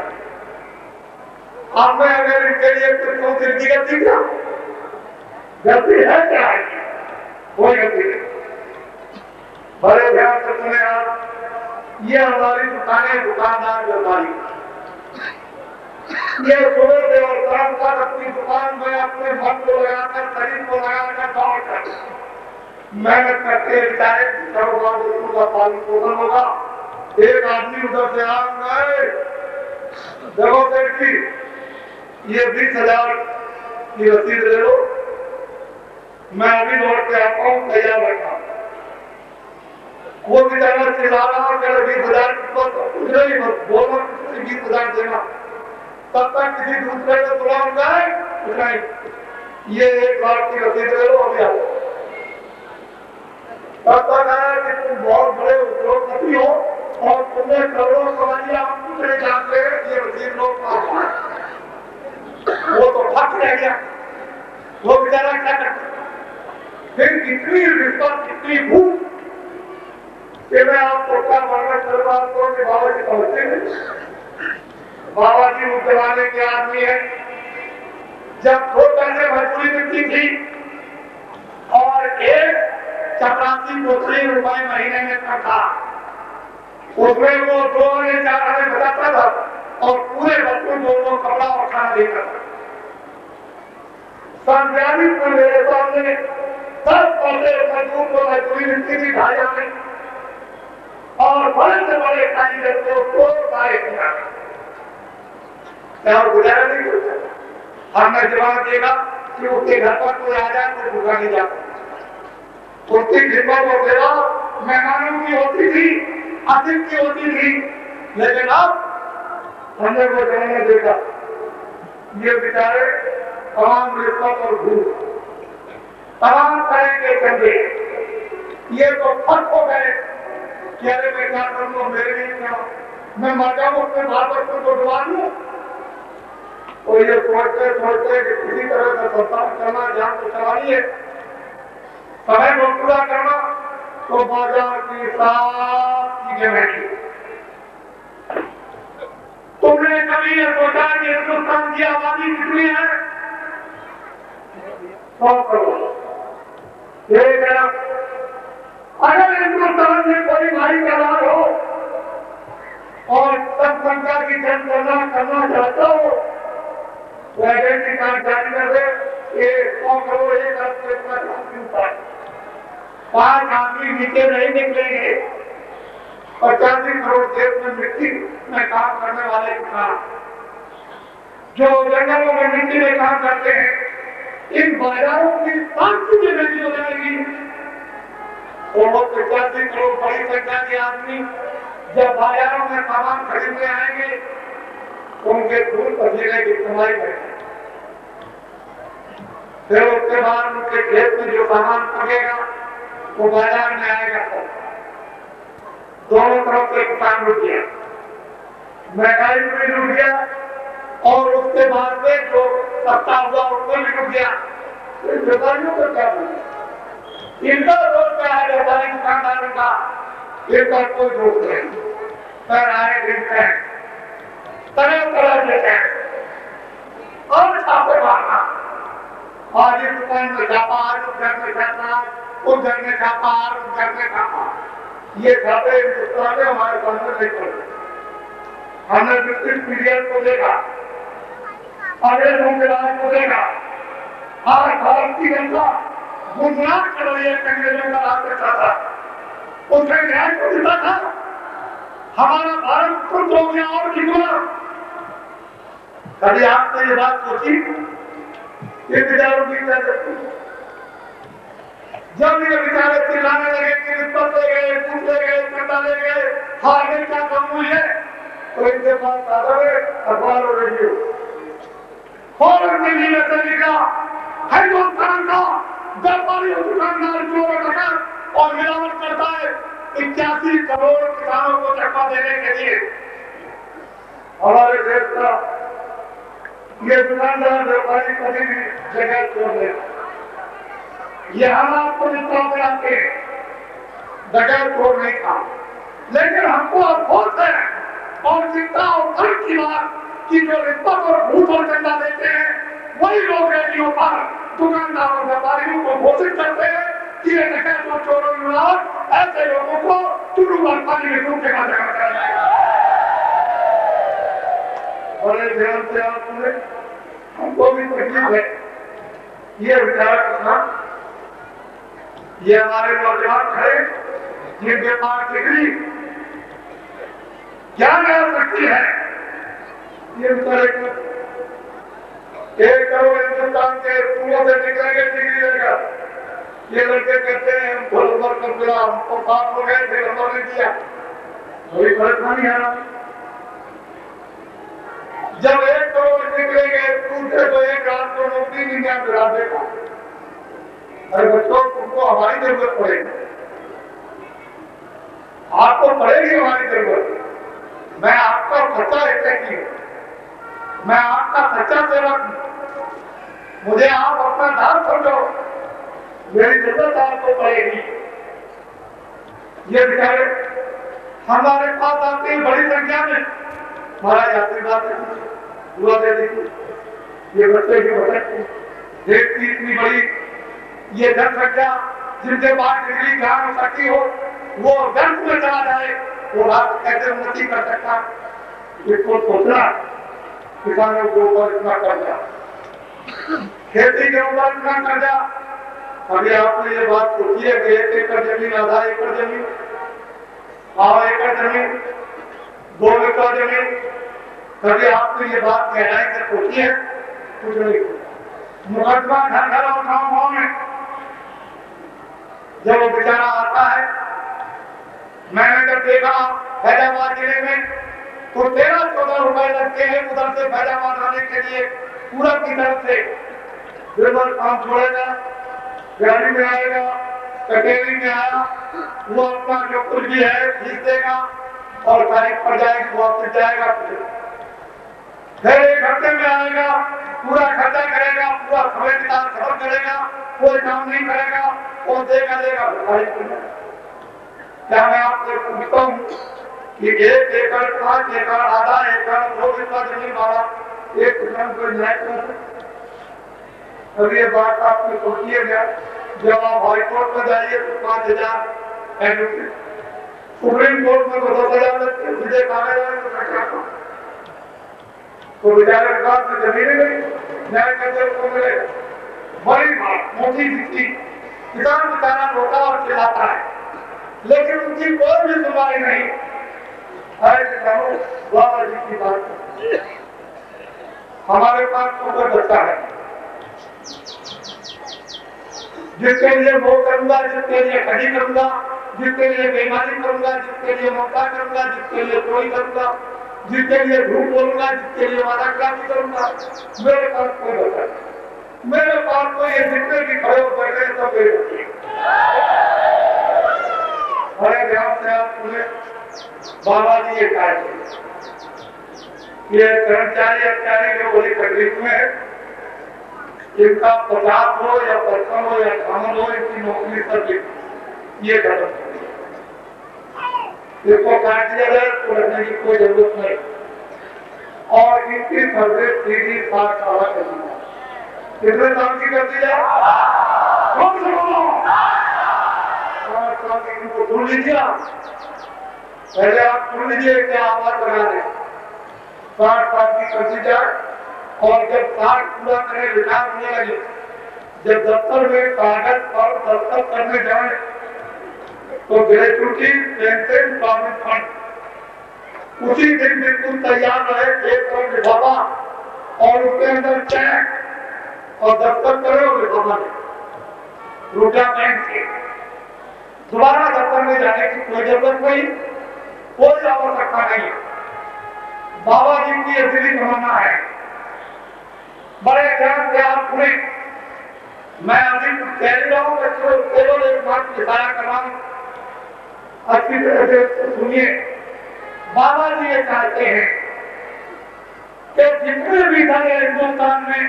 अब मैं अगर इनके लिए कुछ गलती क्या, गलती है क्या है? कोई गलती नहीं। बड़े ध्यान से सुने आप, ये हमारी दुकानें, दुकानदार व्यापारी, ये सुबह से और शाम तक अपनी दुकान में अपने मन को लगाकर, शरीर को लगाकर दौड़ कर मेहनत करते बेचारे, का पालन पोषण होगा। एक आदमी उधर से आ गए, देखो सेठ जी, ये 20,000 की रसीद ले लो, मैं अभी लौट के आता हूँ, तैयार रखा। वो बेचारा चिल्ला रहा, 20,000 कुछ नहीं, बोलो 20,000 देना। तब तक किसी दूसरे को बुलाऊं जाए, कुछ नहीं, ये 1 लाख की रसीद ले लो, अभी आओ। तब तक आया कि तुम बहुत बड़े उद्योगपति हो और तुमने करोड़ों कमा लिया, हम कुछ नहीं जानते, ये रसीद लो। वो तो फट रह गया, वो बेचारा क्या करता। फिर कितनी रिश्वत, कितनी भूख कि मैं आपको क्या वर्णन कर रहा हूँ कि बाबा जी समझते हैं। बाबा जी उस जमाने के आदमी है जब 2 पैसे मजदूरी मिलती थी और एक चपरासी को 3 रुपए महीने में तनखा, उसमें वो 2 आने 4 आने बचाता था और पूरे बच्चों को कपड़ा और खाना देता था। संध्यानिक में मेरे सामने 10 पैसे मजदूर को मजदूरी मिलती थी, 2.5 आने, और बड़े से बड़े कारीगर को सारे किया, और गुजारा नहीं कर सकता। हमने जवाब देगा कि उसके घर पर कोई आ जाए तो भूखा नहीं जाता। उसकी खिदमत और सेवा मेहमानों की होती थी, अतिथि की होती थी, लेकिन अब हमने वो जमाना देखा, ये बेचारे तमाम रिश्वत और घूस, तमाम तरह के चंदे, ये तो फट हो गए कि अरे मैं क्या करूंगा, मेरे लिए क्या, मैं मर जाऊं अपने बाल बच्चों को डुबा दूं। और ये सोचते सोचते कि किसी तरह का संसार करना, जान को चलाइए, समय को पूरा करना, तो बाजार की साफ चीजें बैठी। तुमने कभी ये सोचा कि हिंदुस्तान की आबादी कितनी है? 100 करोड़। अगर हिंदुस्तान में कोई भाई करार हो और सब संख्या की जनगणना करना चाहता हो तो आइडेंटिटी कार्ड जारी कर दे, ये 100 करोड़ 1 अर्थ से इतना होता है। 5 आदमी नीचे नहीं निकलेंगे, 85 करोड़ देश में मिट्टी में काम करने वाले किसान जो जंगलों में मिट्टी में काम करते हैं, इन बाजारों की 5 चीजें हो जाएगी। और 85 करोड़ बड़ी संख्या के आदमी जब बाजारों में सामान खरीदने आएंगे उनके खून पसीने की कमाई में। फिर उसके बाद उनके खेत में जो सामान पकेगा वो बाजार में आएगा। तो दोनों तरफ से किसान रुक गया, महंगाई में भी रुक गया और उसके बाद में जो सत्ता हुआ उसमें भी रुक गया। व्यापारियों को क्या बोले, इनका दोष क्या है? व्यापारी दुकानदारों का इनका कोई दोष नहीं। पर आए दिन है तरह तरह के टैक्स और छापे मारना, आज इस दुकान में छापा, आज उस घर में छापा, उस घर में छापा, उस घर में छापा। ये छापे हिंदुस्तान में हमारे सामने नहीं पड़ते। हमने ब्रिटिश पीरियड को देखा, अंग्रेजों के राज को देखा। आज भारत की जनता गुजरात कर रही है, अंग्रेजों का राज करता था, उसने न्याय को दिया था। हमारा भारत खुद हो गया और कितना। कभी आपने ये बात सोची? ये विचारों की क्या सकती? जब ये विचार चिल्लाने लगे कि रिश्वत ले गए, घूस ले गए, चंदा ले गए, हारने क्या कम है, तो इनके पास आता है अखबार और रेडियो। फौरन दिल्ली में चलेगा हिंदुस्तान का व्यापारी और दुकानदार चोर डकैत और मिलावट करता है 81 करोड़ किसानों को चक्का देने के लिए। हमारे देश का ये दुकानदार व्यापारी कभी भी जगह छोड़ दे, ये हालात को विश्वास में आते जगह छोड़ नहीं था। लेकिन हमको अफसोस है और चिंता और गर्व की बात कि जो रिश्वत और घूस और चंदा देते हैं वही लोग रेडियो पर दुकानदार और व्यापारियों को घोषित करते हैं कि ये डकैत और चोरों विभाग ऐसे लोगों को चुरू और पानी में डूब के जगह कर जाएगा। बड़े ध्यान से आप सुने, हमको भी तकलीफ है। ये विचार करना, ये हमारे नौजवान खड़े जिनके पास डिग्री क्या कर सकती है, ये विचार एक करोड़ हिंदुस्तान के स्कूलों से निकलेंगे डिग्री लेगा। ये लड़के कहते हैं हमको नंबर कर दिया, हमको पास हो गए थे, नंबर नहीं दिया। कोई परेशानी है ना? जब 1 करोड़ निकलेंगे स्कूल से तो 1 लाख को नौकरी नहीं मिला देगा। अरे बच्चों, तुमको हमारी जरूरत पड़ेगी, आपको पड़ेगी हमारी जरूरत। मैं आपका सच्चा एहसासी हूँ, मैं आपका सच्चा सेवक हूँ। मुझे आप अपना दान समझो, मेरी जरूरत आपको पड़ेगी। ये बेचारे हमारे पास आते हैं बड़ी संख्या में, महाराज आशीर्वाद दुआ दे दीजिए। ये बच्चे की बचत देश की इतनी बड़ी ये जनसंख्या जिनके पास डिग्री ज्ञान हो सकती हो, वो व्यर्थ में चला जाए, वो राष्ट्र कैसे उन्नति कर सकता? इसको सोचना। किसानों के ऊपर इतना कर्जा, खेती के ऊपर इतना कर्जा। अभी आपने ये बात सोची है कि 1 एकड़ जमीन, आधा एकड़ जमीन, 1/2 एकड़ जमीन, 2 एकड़ जमीन, कभी आपने ये बात गहराई से सोची है? कुछ नहीं। मुकदमा घर घर और गाँव गाँव में जब वो बेचारा आता है, मैंने जब देखा फैजाबाद जिले में तो 13-14 रुपए लगते हैं उधर से फैजाबाद आने के लिए, पूरब की तरफ से। बिल्कुल काम छोड़ेगा, गाड़ी में आएगा, कचहरी में आया, वो अपना जो कुछ भी है फीस देगा और तारीख पड़ जाएगी, वापस जाएगा। फिर 1 हफ्ते में आएगा, पूरा खर्चा करेगा, पूरा समय किताब खत्म करेगा, कोई काम नहीं करेगा, वो देगा क्या मैं आपसे पूछता हूँ कि 1 एकड़, 5 एकड़, आधा एकड़, 2 एकड़ जमीन वाला एक किसान को न्याय कर सकता? अब ये बात आपने सोचिएगा। जब आप हाईकोर्ट में जाइए तो 5,000 एडवोकेट, सुप्रीम कोर्ट में तो 10,000 लगते, सीधे कागज तो बेचारे के पास में जमीन नहीं, न्याय कैसे उसको मिलेगा? बड़ी बात मोटी दिखती, किसान बेचारा रोता और चिल्लाता है, लेकिन उनकी कोई भी सुनवाई नहीं। किसानों बाबा जी की बात, हमारे पास तो बच्चा है जिसके लिए वो करूंगा, जिसके लिए खड़ी करूंगा, जिसके लिए बेईमानी करूंगा, जिसके लिए ममता करूंगा, जिसके लिए चोरी करूंगा, जिसके लिए झूठ बोलूंगा, जिसके लिए वादा खिलाफी करूंगा, मेरे पास कोई बचा नहीं। मेरे पास तो ये जितने भी खड़े हो बैठे हैं सब मेरे बच्चे। बड़े ध्यान से आप सुने, बाबा जी ये कार्य, ये कर्मचारी अधिकारी जो बड़ी तकलीफ में है, इनका 50 हो या 55 हो या 58 हो, इनकी नौकरी सब ये खत्म कर दिया। इसको काट दिया जाए तो रखने की कोई जरूरत नहीं, और इनकी सर्विस सीधी 60 साल कर दी जाए। कितने साल की कर दी जाए? 60 साल की। इनको सुन लीजिए, पहले आप सुन लीजिए क्या आवाज बना दें। 60 साल की कर दी जाए, और जब 60 पूरा करें, रिटायर होने लगे, जब दफ्तर में कागज पर दस्तखत करने जाए तो ग्रेचुटी पेंशन प्रॉविडेंट फंड उसी दिन बिल्कुल तैयार रहे, एक और लिफाफा और उसके अंदर चेक और दस्तखत करे और लिफाफा रुपया बैंक से। दोबारा दफ्तर में जाने की कोई जरूरत नहीं, कोई आवश्यकता नहीं है। बाबा जी की असली तमन्ना है। बड़े ध्यान से आप सुने, मैं अभी कुछ कह रहा हूं, बच्चों केवल एक बात इशारा कर रहा हूं, अच्छी तरह से सुनिए। बाबा जी ये चाहते हैं कि जितने भी दल है हिंदुस्तान में,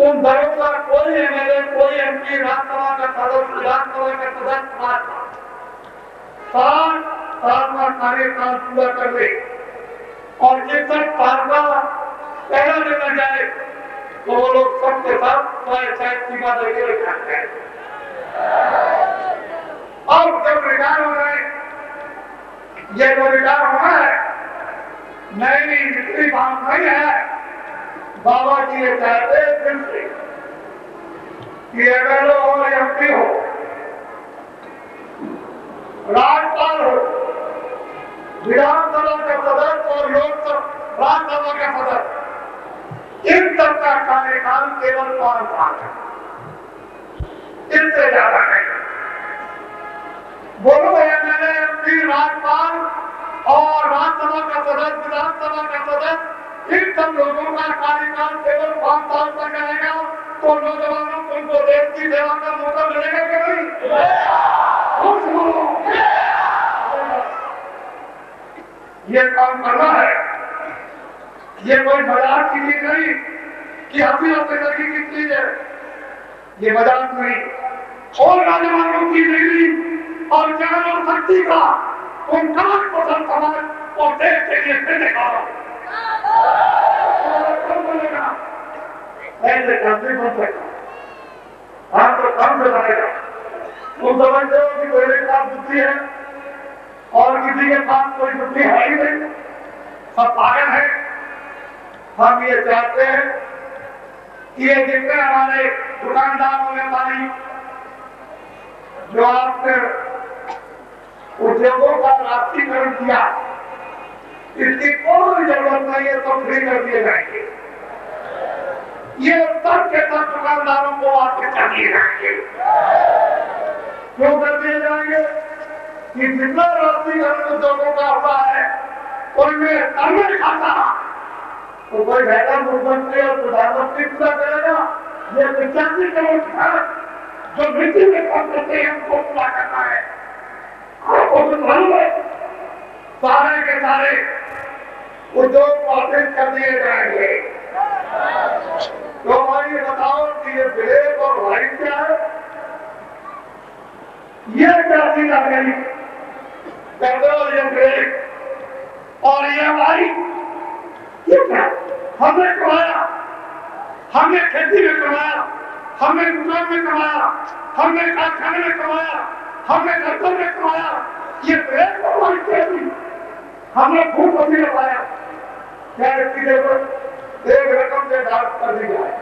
उन दलों का कोई एमएलए, कोई एमपी, राज्यसभा का सदस्य, विधानसभा का सदस्य 60 साल का कार्यकाल पूरा कर ले, और 61 साल का पहला देना जाए तो वो लोग सबके साथ सीमा देकर रखते हैं। और जब रिटायर हो गए, ये जो रिटायर होना है, नई जितनी बात नहीं है, बाबा जी ये चाहते फिर से कि एमएलए हो, एमपी हो, राज्यपाल हो, विधानसभा के सदस्य और राज्यसभा के सदस्य, इन सब का कार्यकाल केवल 5 साल है, इससे ज्यादा नहीं। बोलो एमएलए, एमपी, राज्यपाल और राज्यसभा का सदस्य, विधानसभा का सदस्य, इन सब लोगों का कार्यकाल केवल 5 साल तक रहेगा, तो नौजवानों को उनको देश की सेवा का मौका मिलेगा कि नहीं? ये काम करना है, ये कोई मजाक की चीज नहीं कि हंसी की चीज है, ये मजाक नहीं। और नौजवानों की डिग्री और ज्ञान और शक्ति का उनका पसंद समाज और देश के लिए फिर निकालो। ऐसे काम नहीं बन सकता, आप तो काम से बनेगा। तुम समझते हो कि मेरे पास बुद्धि है और किसी के पास कोई बुद्धि है ही नहीं, सब पागल है। हम ये चाहते हैं कि ये जितने हमारे दुकानदारों ने पानी जो आपने उद्योगों का राष्ट्रीयकरण किया, इसकी कोई जरूरत नहीं है, सब फ्री कर दिए जाएंगे। ये सब के सब दुकानदारों को वापस कर दिए जाएंगे। क्यों कर दिए जाएंगे? कि जितना राष्ट्रीयकरण उद्योगों का हुआ है, उनमें समय खाता तो कोई बेहतर मुख्यमंत्री और प्रधानमंत्री पूरा करेगा। ये 85 करोड़ भारत जो मिट्टी में काम करते हैं, उनको पूरा करना है। आपको तो मालूम है, सारे के सारे उद्योग वापस कर दिए जाएंगे। तो हमारी बताओ कि ये ब्लैक और व्हाइट क्या है? ये क्या चीज आ गई? पेट्रोल, ये ब्लैक और ये व्हाइट, ये क्या? हमने कमाया, हमने खेती में कमाया, हमने दुकान में कमाया, हमने कारखाने में कमाया, हमने दफ्तर में कमाया। ये ब्लैक और व्हाइट कैसी? हमने खूब पति लगाया, क्या इसकी जरूरत? एक रकम से डाक कर दी जाए,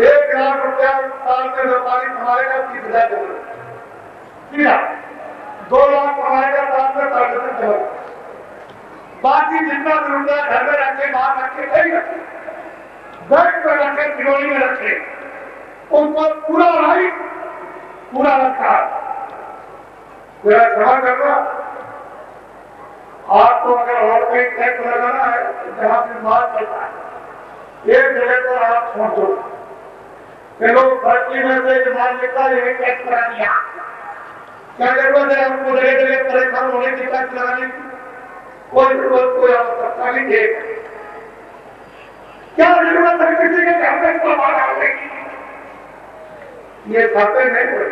1 लाख रुपया साल में व्यापारी कमाएगा, 30,000 जरूरत, 2 लाख कमाएगा साल में 60,000 जरूरत। बाकी जितना भी रुपया घर में रखे, बाहर रखे, कहीं रखे, बैंक में रखे, तिजोरी में रखे, उनको पूरा राइट, पूरा अधिकार। जरा क्षमा करना, आपको अगर और कहीं टैक्स लगाना है तो जहां भी माल चलता है एक जगह पर आप छोड़ दो कि लोग फैक्ट्री में से माल निकला ये टैक्स लगा दिया। क्या जरूरत है आपको जगह जगह परेशान होने की टैक्स लगाने की? कोई जरूरत कोई आवश्यकता नहीं है। क्या जरूरत है किसी के घर में सामान डालने की? ये छापे नहीं पड़े।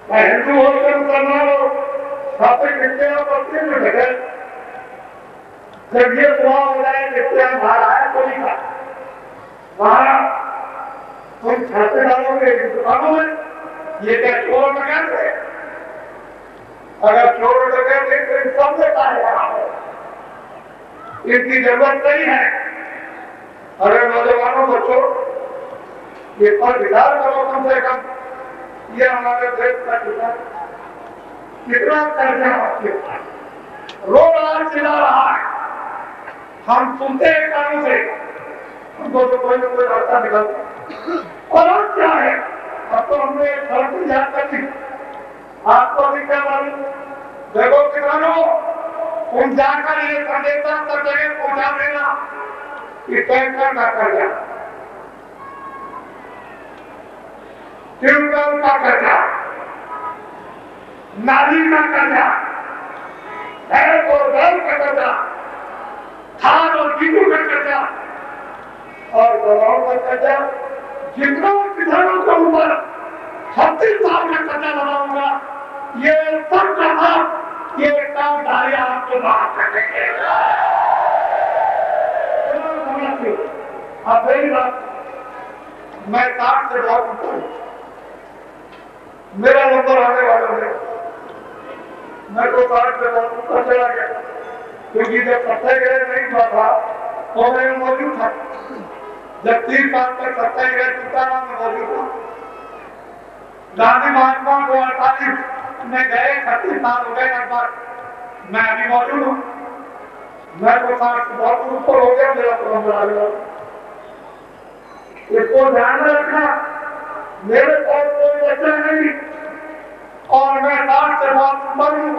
मैं हिंदू हो या मुसलमान हो छापे कितने बच्चे में घटे। जब ये दुआ हो जाए जिससे हम बाहर आए तो नहीं खा वहां तुम छापे डालोगे दुकानों में। ये क्या चोर डकैत है? अगर चोर डकैत है तो इन सब से कहा है इनकी जरूरत नहीं है। अरे नौजवानों बच्चों ये पर विचार करो कम से कम। ये हमारे देश का कितना कर्जा आपके पास रोड आज चला रहा है। हम सुनते हैं कानों से हमको तो कोई ना कोई रास्ता निकलता और क्या है। अब तो हमने सड़क याद कर दी। आपको अभी क्या मालूम? देखो किसानों तुम जाकर ये संदेशा सब जगह पहुंचा देना कि टैंकर का कर्जा ट्यूबवेल का कर्जा नाली का कर्जा भैंस और बैल का कर्जा खाद और गेहूं का कर्जा और दवाओं का कर्जा जितना किसानों के ऊपर 36 साल का कर्जा लगाऊंगा ये सब कर्जा ये काम डालिया आपको माफ कर देंगे। अब मेरी बात मैं 60 से बहुत ऊपर मेरा नंबर आने वाला है। मैं तो 60 से बहुत ऊपर चला गया क्योंकि जब सत्याग्रह नहीं हुआ था तो मैं मौजूद था। जब 30 साल तक सत्याग्रह चुका था मैं मौजूद था। गांधी महात्मा को 48 में गए 36 साल हो गए लगभग मैं अभी मौजूद हूँ। मैं तो 60 से बहुत ऊपर हो गया मेरा तो नंबर आ गया। इसको ध्यान में रखना मेरे पास कोई बच्चा नहीं और मैं 60 से बहुत ऊपर हूँ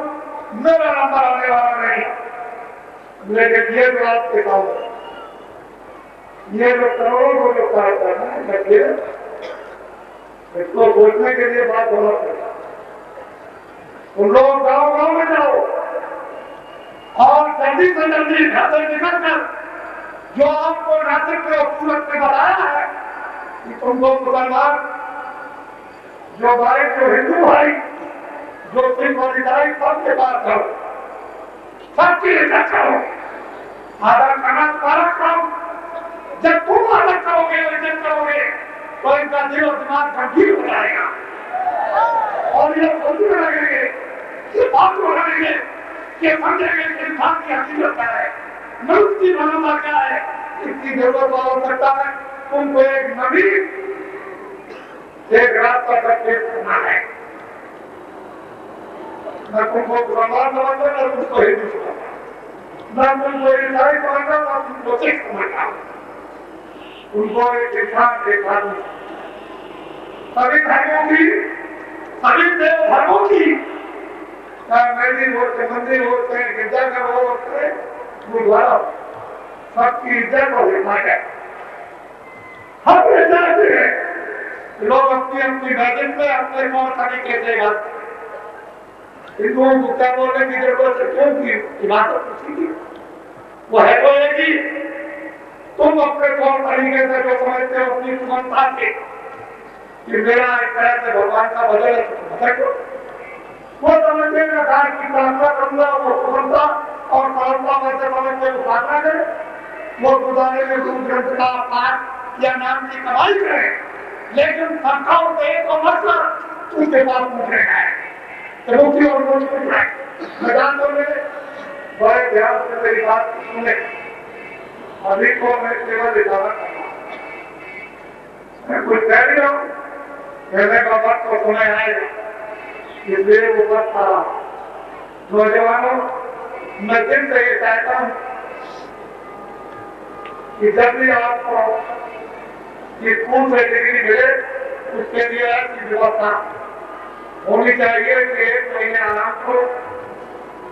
मेरा नंबर आने वाला नहीं। लेकिन ये जो आपके सामने ये जो करोड़ों को जो कार्य करना है देखिए इसको बोलने के लिए बात होना पड़ेगा। तुम लोग गाँव गाँव में जाओ और जल्दी से जल्दी घर से निकल कर जो आपको नासिक के खूबसूरत ने बताया है कि तुमको मुसलमान जो भाई जो हिंदू भाई जो सिख और ईसाई सबके पास जाओ सबकी इज्जत करो आदर करना तुम्हारा काम। जब तुम आदर करोगे इज्जत करोगे तो इनका दिल और दिमाग गंभीर हो जाएगा और ये सोचने लगेंगे ये बात को लगेंगे कि समझेंगे कि इंसान की हकीकत क्या है मनुष्य की मानवता क्या है इसकी जरूरत आवश्यकता है। तुमको एक नबी एक रास्ता तक पेश करना है। न तुमको मुसलमान समझना न तुमको हिंदू समझना न तुमको ईसाई समझना न तुमको सिख समझना। उनको एक इंसान एक आदमी सभी धर्मों की सभी देव धर्मों की मेरी होते मंदिर होते हैं गिरजाघर होते हैं गुरुद्वारा सबकी इज्जत को देखा जाए। हम ये जानते हैं लोग अपनी अपनी मस्जिद में अपने कौन तरीके से हिंदुओं को क्या बोलने की जरूरत है क्योंकि इबादत उसी की वो है तो एक ही। तुम अपने कौन तरीके से जो समझते हो अपनी सुगमता से कि मेरा एक तरह से भगवान का बदल है वो समझते हैं की प्रार्थना करूंगा वो सुगमता और सरलता में से समझते उपासना करे वो गुजारे में दूध ग्रंथ का पाठ या नाम की कमाई करे लेकिन सरकार से एक मसला उनके पास पूछ रहे हैं रोटी और रोटी पूछ रहे मैदान तो मेरे बड़े ध्यान से मेरी बात सुने। अभी को मैं केवल इशारा करना मैं कुछ कह रही हूँ कहने का बात तो सुने आएगा इसलिए वो बात था। नौजवानों मैं दिन से ये कहता हूँ कि जब भी आपको स्कूल से डिग्री मिले उसके लिए ऐसी व्यवस्था होनी चाहिए कि 1 महीने आराम करो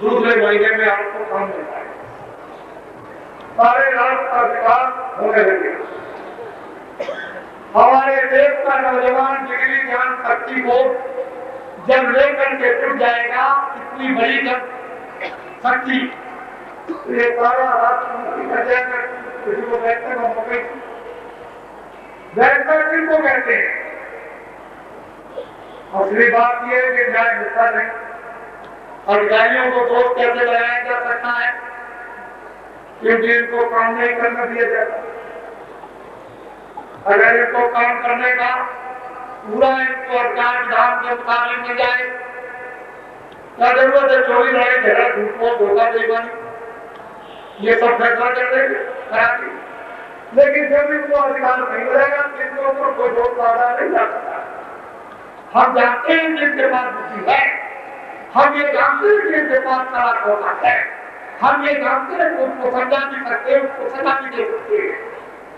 दूसरे महीने में आपको काम मिल जाएगा। सारे राष्ट्र का विकास होने लगे। हमारे देश का नौजवान डिग्री ज्ञान शक्ति को जब लेकर के टूट जाएगा, इतनी बड़ी जब शक्ति, ये सारा राष्ट्र किसी को कहते हैं वैसा किनको कहते हैं। असली बात यह है कि न्याय मिलता नहीं। अधिकारियों को दोष कैसे लगाया जा सकता है, क्योंकि इनको काम नहीं करने दिया जाता। अगर इनको काम करने का पूरा इनको अधिकार विधान के मुताबिक मिल जाए, क्या जरूरत है चोरी लड़ाई झगड़ा झूठ धोखा बेईमानी ये सब फैसला कर देंगे कराती। लेकिन जब इनको अधिकार नहीं मिलेगा, जिनके ऊपर कोई दोष लादा नहीं जा सकता। हम जानते हैं जिनके पास बुद्धि है, हम ये जानते हैं जिनके पास कला होता है, हम ये जानते हैं उसको समझा भी सकते हैं, उसको सजा भी दे सकते हैं,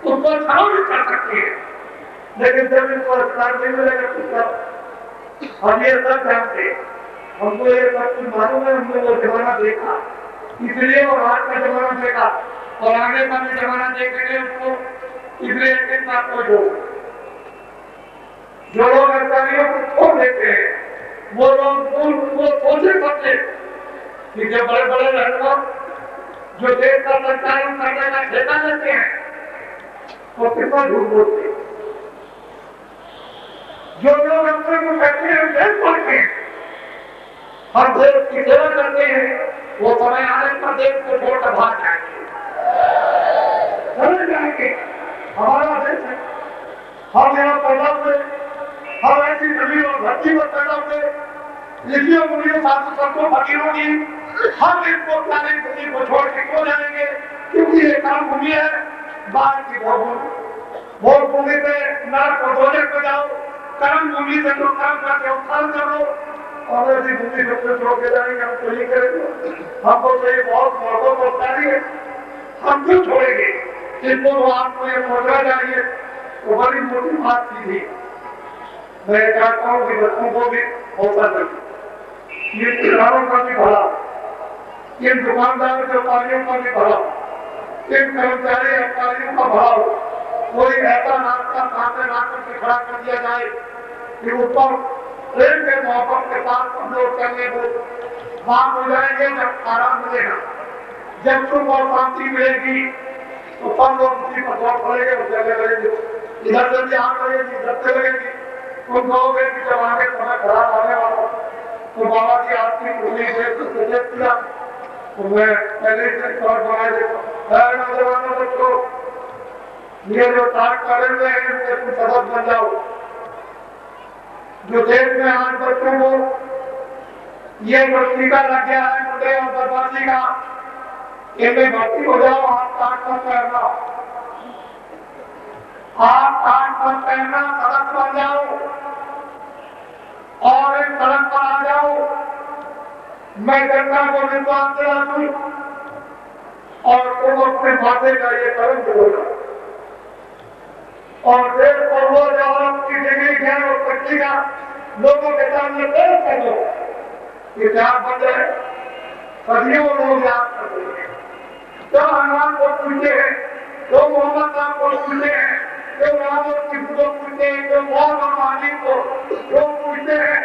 उसको छाव भी कर सकते हैं। लेकिन जब इनको अधिकार नहीं मिलेगा तो हम ये सब जानते हैं, हमको ये सब कुछ मालूम है, हमने वो जमाना देखा, इसलिए वो आज का जमाना देखा और आगे का भी जमाना देखेंगे उसको, इसलिए एक बात को जो लोग अधिकारियों को छोड़ देते हैं, वो लोग वो सोचे सकते कि जो बड़े बड़े रहनुमा जो देश का संचालन करने का ठेका लेते हैं, वो कितना झूठ बोलते हैं। जो लोग अपने को कहते हैं देश बोलते हैं, हम देश की सेवा करते हैं, वो समय आने पर देश को छोड़कर भाग जाएंगे, चले जाएंगे। हमारा देश है, हम यहाँ पैदा हुए, हम ऐसी जमीन और धरती पर पैदा हुए, लिखियों मुनियों साधु संतों फकीरों की, हम इनको प्यारी भूमि को छोड़ के क्यों जाएंगे? क्योंकि ये कर्म भूमि है, बाहर की भोग भूमि पे नरक को धोने को जाओ, कर्म भूमि से जो कर्म करके उत्थान करो, और ऐसी भूमि सबसे छोड़ के जाएंगे, हम तो ये करेंगे। हमको तो ये बहुत मौकों को प्यारी है, हम क्यों छोड़ेंगे? जिनको तो आपको ये पहुंचना चाहिए, वो बड़ी मोटी बात थी। मैं चाहता हूँ कि बच्चों को भी हौसला दें, ये किसानों का भी भला, इन दुकानदार व्यापारियों का भी भला, इन कर्मचारी अधिकारियों का भला हो। कोई ऐसा रास्ता सामने लाकर के खड़ा कर दिया जाए कि ऊपर प्रेम के मोहब्बत के साथ हम लोग चलने को बात हो जाएंगे। जब आराम मिलेगा, जब सुख और शांति मिलेगी, तो सब लोग उसी पर दौड़ पड़ेंगे और चलने लगेंगे। इधर से भी आग लगेगी, इधर से लगेगी। तुम कहोगे कि जब आगे समय खराब आने वाला तो बाबा की आपकी पूरी सजेस्ट किया, तो मैं पहले से बनाए देता नौजवानों बच्चों, ये जो टाट करेंगे इनसे कुछ सबक बन जाओ। जो देश में आज बच्चों को ये जो टीका लग गया है मुद्दे और बदमाशी का, इनमें भर्ती हो जाओ। आप टाट मत करना, आप टाट मत करना, सड़क पर जाओ और एक सड़क पर आ जाओ। मैं जनता को विश्वास दिला दूं और तुम अपने माथे का ये कर्म बोला और देश पर वो जवाब की डिग्री ज्ञान और शक्ति का लोगों के सामने पेश कर दो। ये क्या बन जाए, सदियों लोग याद करते हैं। तो हनुमान को पूछते हैं, तो मोहम्मद साहब को पूछते हैं, तो राम और कृष्ण को पूछते हैं, तो मौत और मालिक को जो पूछते हैं।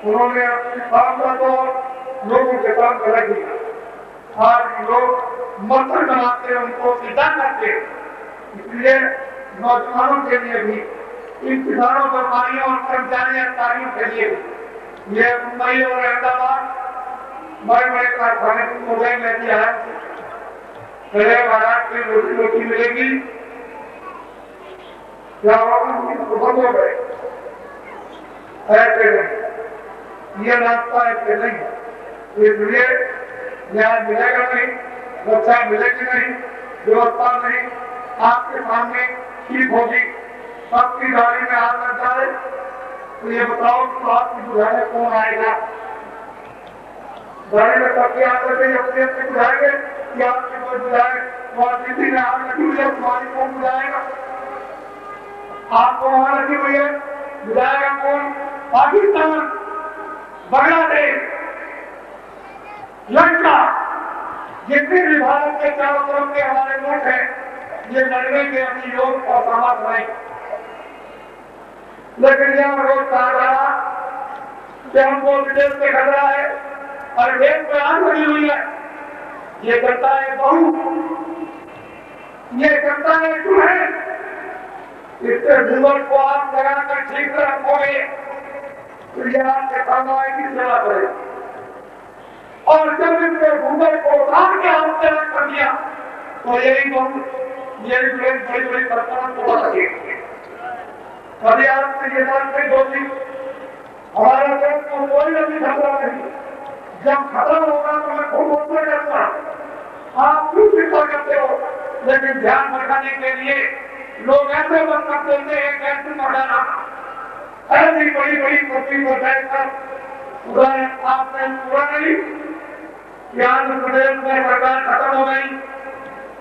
उन्होंने अपनी काम का तो लोगों के काम कर दिया। आज लोग मत्थर बनाते हैं, उनको सीधा करते हैं। इसलिए नौजवानों के लिए भी, इन किसानों व्यापारियों और कर्मचारी अधिकारियों के लिए ये मुंबई और अहमदाबाद बड़े बड़े कारखाने मुंबई में भी आए। पहले महाराष्ट्र की रोटी रोटी मिलेगी, क्या बंद हो गए? ऐसे नहीं, ये रास्ता ऐसे नहीं। इसलिए न्याय मिलेगा नहीं, रक्षा मिलेगी नहीं, व्यवस्था नहीं आपके सामने ठीक होगी। सबकी गाड़ी में आग लग जाए तो ये बताओ कि आपकी बुझाने कौन आएगा? गाड़ी में सबकी आग लग गई, अपने अपने बुझाएंगे कि आपकी कोई बुझाए? वहां दिल्ली में आग लगी हुई है, तुम्हारी कौन बुझाएगा? आपको वहां लगी हुई है, बुझाएगा कौन? पाकिस्तान, बांग्लादेश, लड़का जितने भी भारत के चारों तरफ के हमारे मुल्क हैं, ये लड़ने के अभी योग और सामर्थ नहीं। लेकिन यहाँ रोज कहा जा रहा कि हमको विदेश से खतरा है और देश में आग लगी हुई है। ये करता है बहू, ये करता है तुम्हें। इससे जीवन को आप लगाकर ठीक से रखोगे तो ये आपके समाज की सेवा करेगा। और जब इसने भूगोल को उतार के आपसे अलग कर दिया तो यही बहुत यही बड़ी बड़ी परंपरा को बढ़ सके। कभी आपसे ये बात नहीं होती हमारा देश को कोई अभी खतरा नहीं। जब खतरा होगा तो मैं खूब बोलते रहूंगा, आप क्यों चिंता करते हो? लेकिन ध्यान भटकाने के लिए लोग ऐसे बर्तन देते हैं कैसे बढ़ाना, ऐसी बड़ी बड़ी पृथ्वी पर बैठकर आपने पूरा नहीं कि आंध्र प्रदेश में सरकार खत्म हो गई,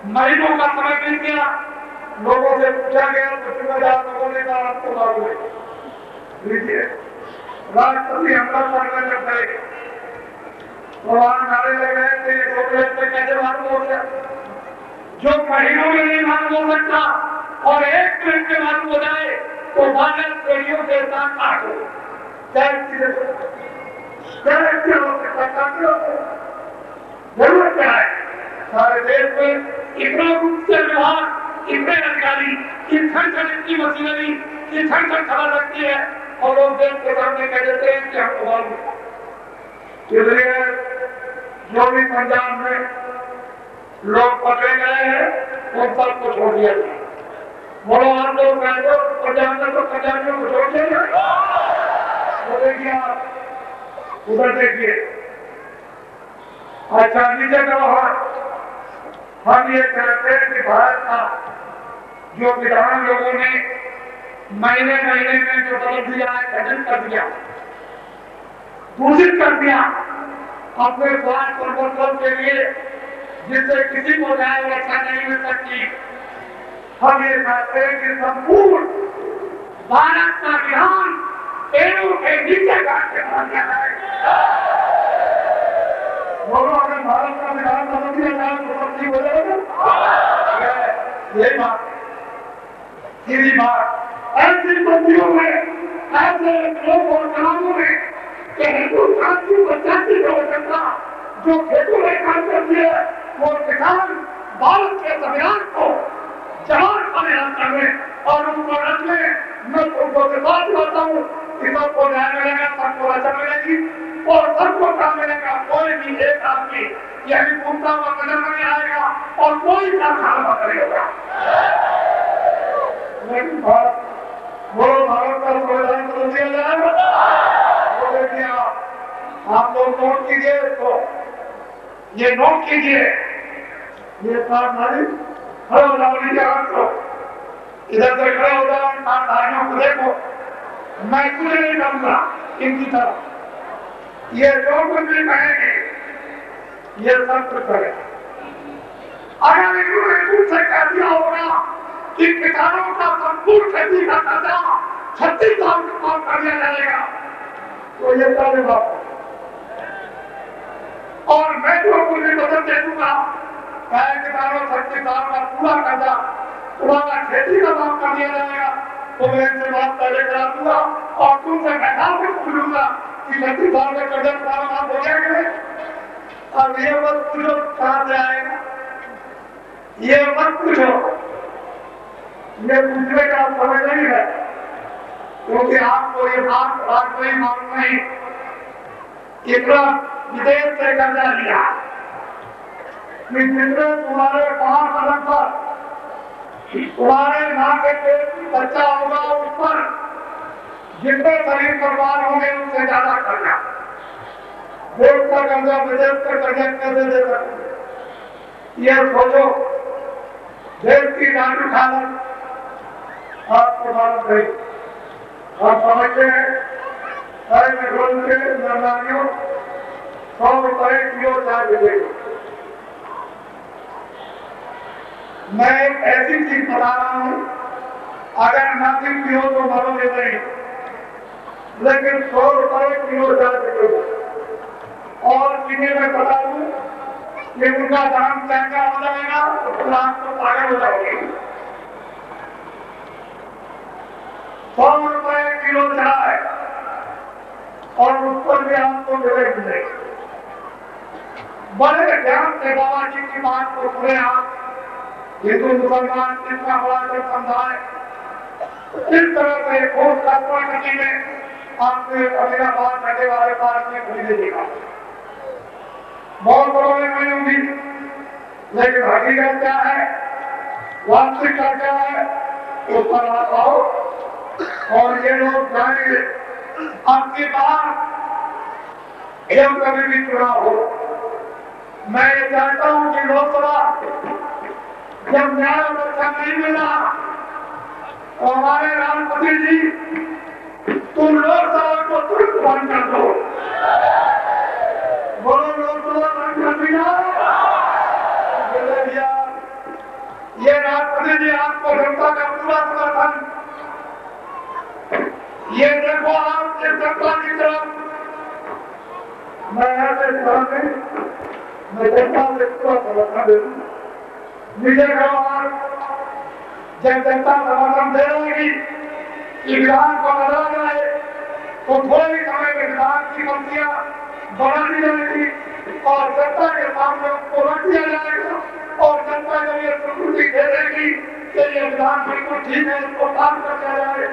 महीनों का समय बीत गया, लोगों से पूछा गया तो 3000 लोगों ने कहा आपको मालूम है। लीजिए राष्ट्रपति हमला करने लग गए, नारे लग रहे थे, पे कैसे मालूम हो गया? जो महीनों में नहीं मालूम हो सकता और 1 मिनट में मालूम हो जाए तो भारत रेडियो के साथ काटो। जरूरत क्या है? सारे देश में इतना गुप्त विभाग, इतने अधिकारी, इतनी मशीनरी, इतनी खबर रखती है और लोग देश के सामने कह देते हैं कि हमको मालूम। इसलिए जो भी पंजाब में लोग पकड़े गए हैं उन सबको छोड़ दिया जाए। बोलो आप लोग कह दो पंजाब में तो पंजाबियों को छोड़ दिया जाए। वो देखिए आप उधर देखिए। अच्छा नीचे करो हम ये कहते हैं कि भारत का जो विधान लोगों ने महीने महीने में जो बदल दिया है, खंडित कर दिया, दूषित कर दिया अपने स्वास्थ्य और मनोबल के लिए, जिससे किसी को न्याय रक्षा नहीं मिल सकती। हम ये कहते हैं कि संपूर्ण भारत का विधान पेड़ों के नीचे काट के बना गया है। बोलो अगर भारत का विधान बदल दिया जाए तो सब ठीक हो जाएगा। यही बात सीधी बात। ऐसी मंत्रियों में ऐसे लोग और कानूनों में कि हिंदुस्तान की 85% जो खेतों में काम करती है वो किसान भारत के संविधान को जवान परिणाम करने और उनको रखने। मैं तुमको विश्वास करता हूँ कि सबको न्याय मिलेगा, सबको रक्षा मिलेगी और सबको काम मिलेगा। कोई भी एक आदमी यही घूमता हुआ नजर नहीं आएगा और कोई कारखाना नहीं होगा। लेकिन भारत का संविधान बदल दिया जाएगा। वो देखिए आप लोग नोट कीजिए इसको, ये नोट कीजिए, ये सावधानी खड़ा हो जाओ, नीचे हाथ को इधर से खड़ा हो जाओ, सावधानियों को देखो। मैं कुछ नहीं कहूंगा इनकी तरफ, ये जो कुछ भी कहेंगे ये सब कुछ करेगा। अगर इन्होंने मुझसे कह दिया होगा कि किसानों का संपूर्ण खेती का कर्जा 36 साल का काम कर दिया जाएगा तो ये सारे बात। और मैं जो कुछ बदल दे दूंगा, किसानों 36 साल का पूरा कर्जा तुम्हारा खेती का काम कर दिया जाएगा तो मैं इनसे बात पहले करा दूंगा और तुमसे बैठा के पूछूंगा कि 36 साल का कर्जा तुम्हारा माफ हो गया कि नहीं। अब ये मत पूछो कहां से आएगा, ये मत पूछो, ये पूछने का समय नहीं है क्योंकि आपको ये बात आज कोई मालूम नहीं। इतना विदेश से कर्जा लिया कि जितने तुम्हारे 5 कदम पर तुम्हारे माँ के पेट बच्चा होगा उस पर जितने शरीर परिवार होंगे उससे ज्यादा कर्जा। देश का कर्जा विदेश का कर्जा कैसे दे सकते? ये सोचो, देश की नागरिक हालत आपको मालूम नहीं। हम समझते हैं पेट्रोल के निर्माणियों 100 रुपए किलो चाय मिलेगी। मैं एक ऐसी चीज बता रहा हूं, अगर नासिक भी हो तो मारोगे नहीं, लेकिन 100 रुपए किलो चाय मिलेगी। और किन्हीं में बता दूं कि उनका दाम क्या हो जाएगा तो आप तो पागल हो जाओगे। 100 रुपए किलो चढ़ा है और उस पर भी आपको मिले बड़े ध्यान से बाबा जी की बात को सुने आप। हिंदू मुसलमान कितना बड़ा जब समझाए इस तरह से घोष कल्पना करने में आपने अमीनाबाद बैठे वाले पार्क में खरीदे देखा बहुत बड़ों में नहीं होगी, लेकिन हकीकत क्या है, वास्तविकता क्या है, उस पर आप आओ और ये लोग जानेंगे। आपकी बात जब कभी भी चुनाव हो, मैं ये चाहता हूं कि लोकसभा जब न्याय व्यवस्था नहीं मिला तो हमारे राष्ट्रपति जी तुम लोकसभा को तुरंत बंद कर दो। बोलो लोकसभा बंद कर दिया। ये राष्ट्रपति जी आपको जनता का पूरा समर्थन, ये देखो आप इस जनता की तरफ मैं ऐसे मैं जनता से पूरा समर्थन दे दूँ। विजय गौर जब जनता समर्थन दे रहेगी कि विधान को बदला जाए तो थोड़े ही समय में विधान की मंत्रियां बढ़ा दी जाएगी और जनता के सामने उसको रख दिया जाएगा और जनता जब ये स्वीकृति दे देगी कि ये विधान बिल्कुल ठीक है, इसको पास कर दिया जाए,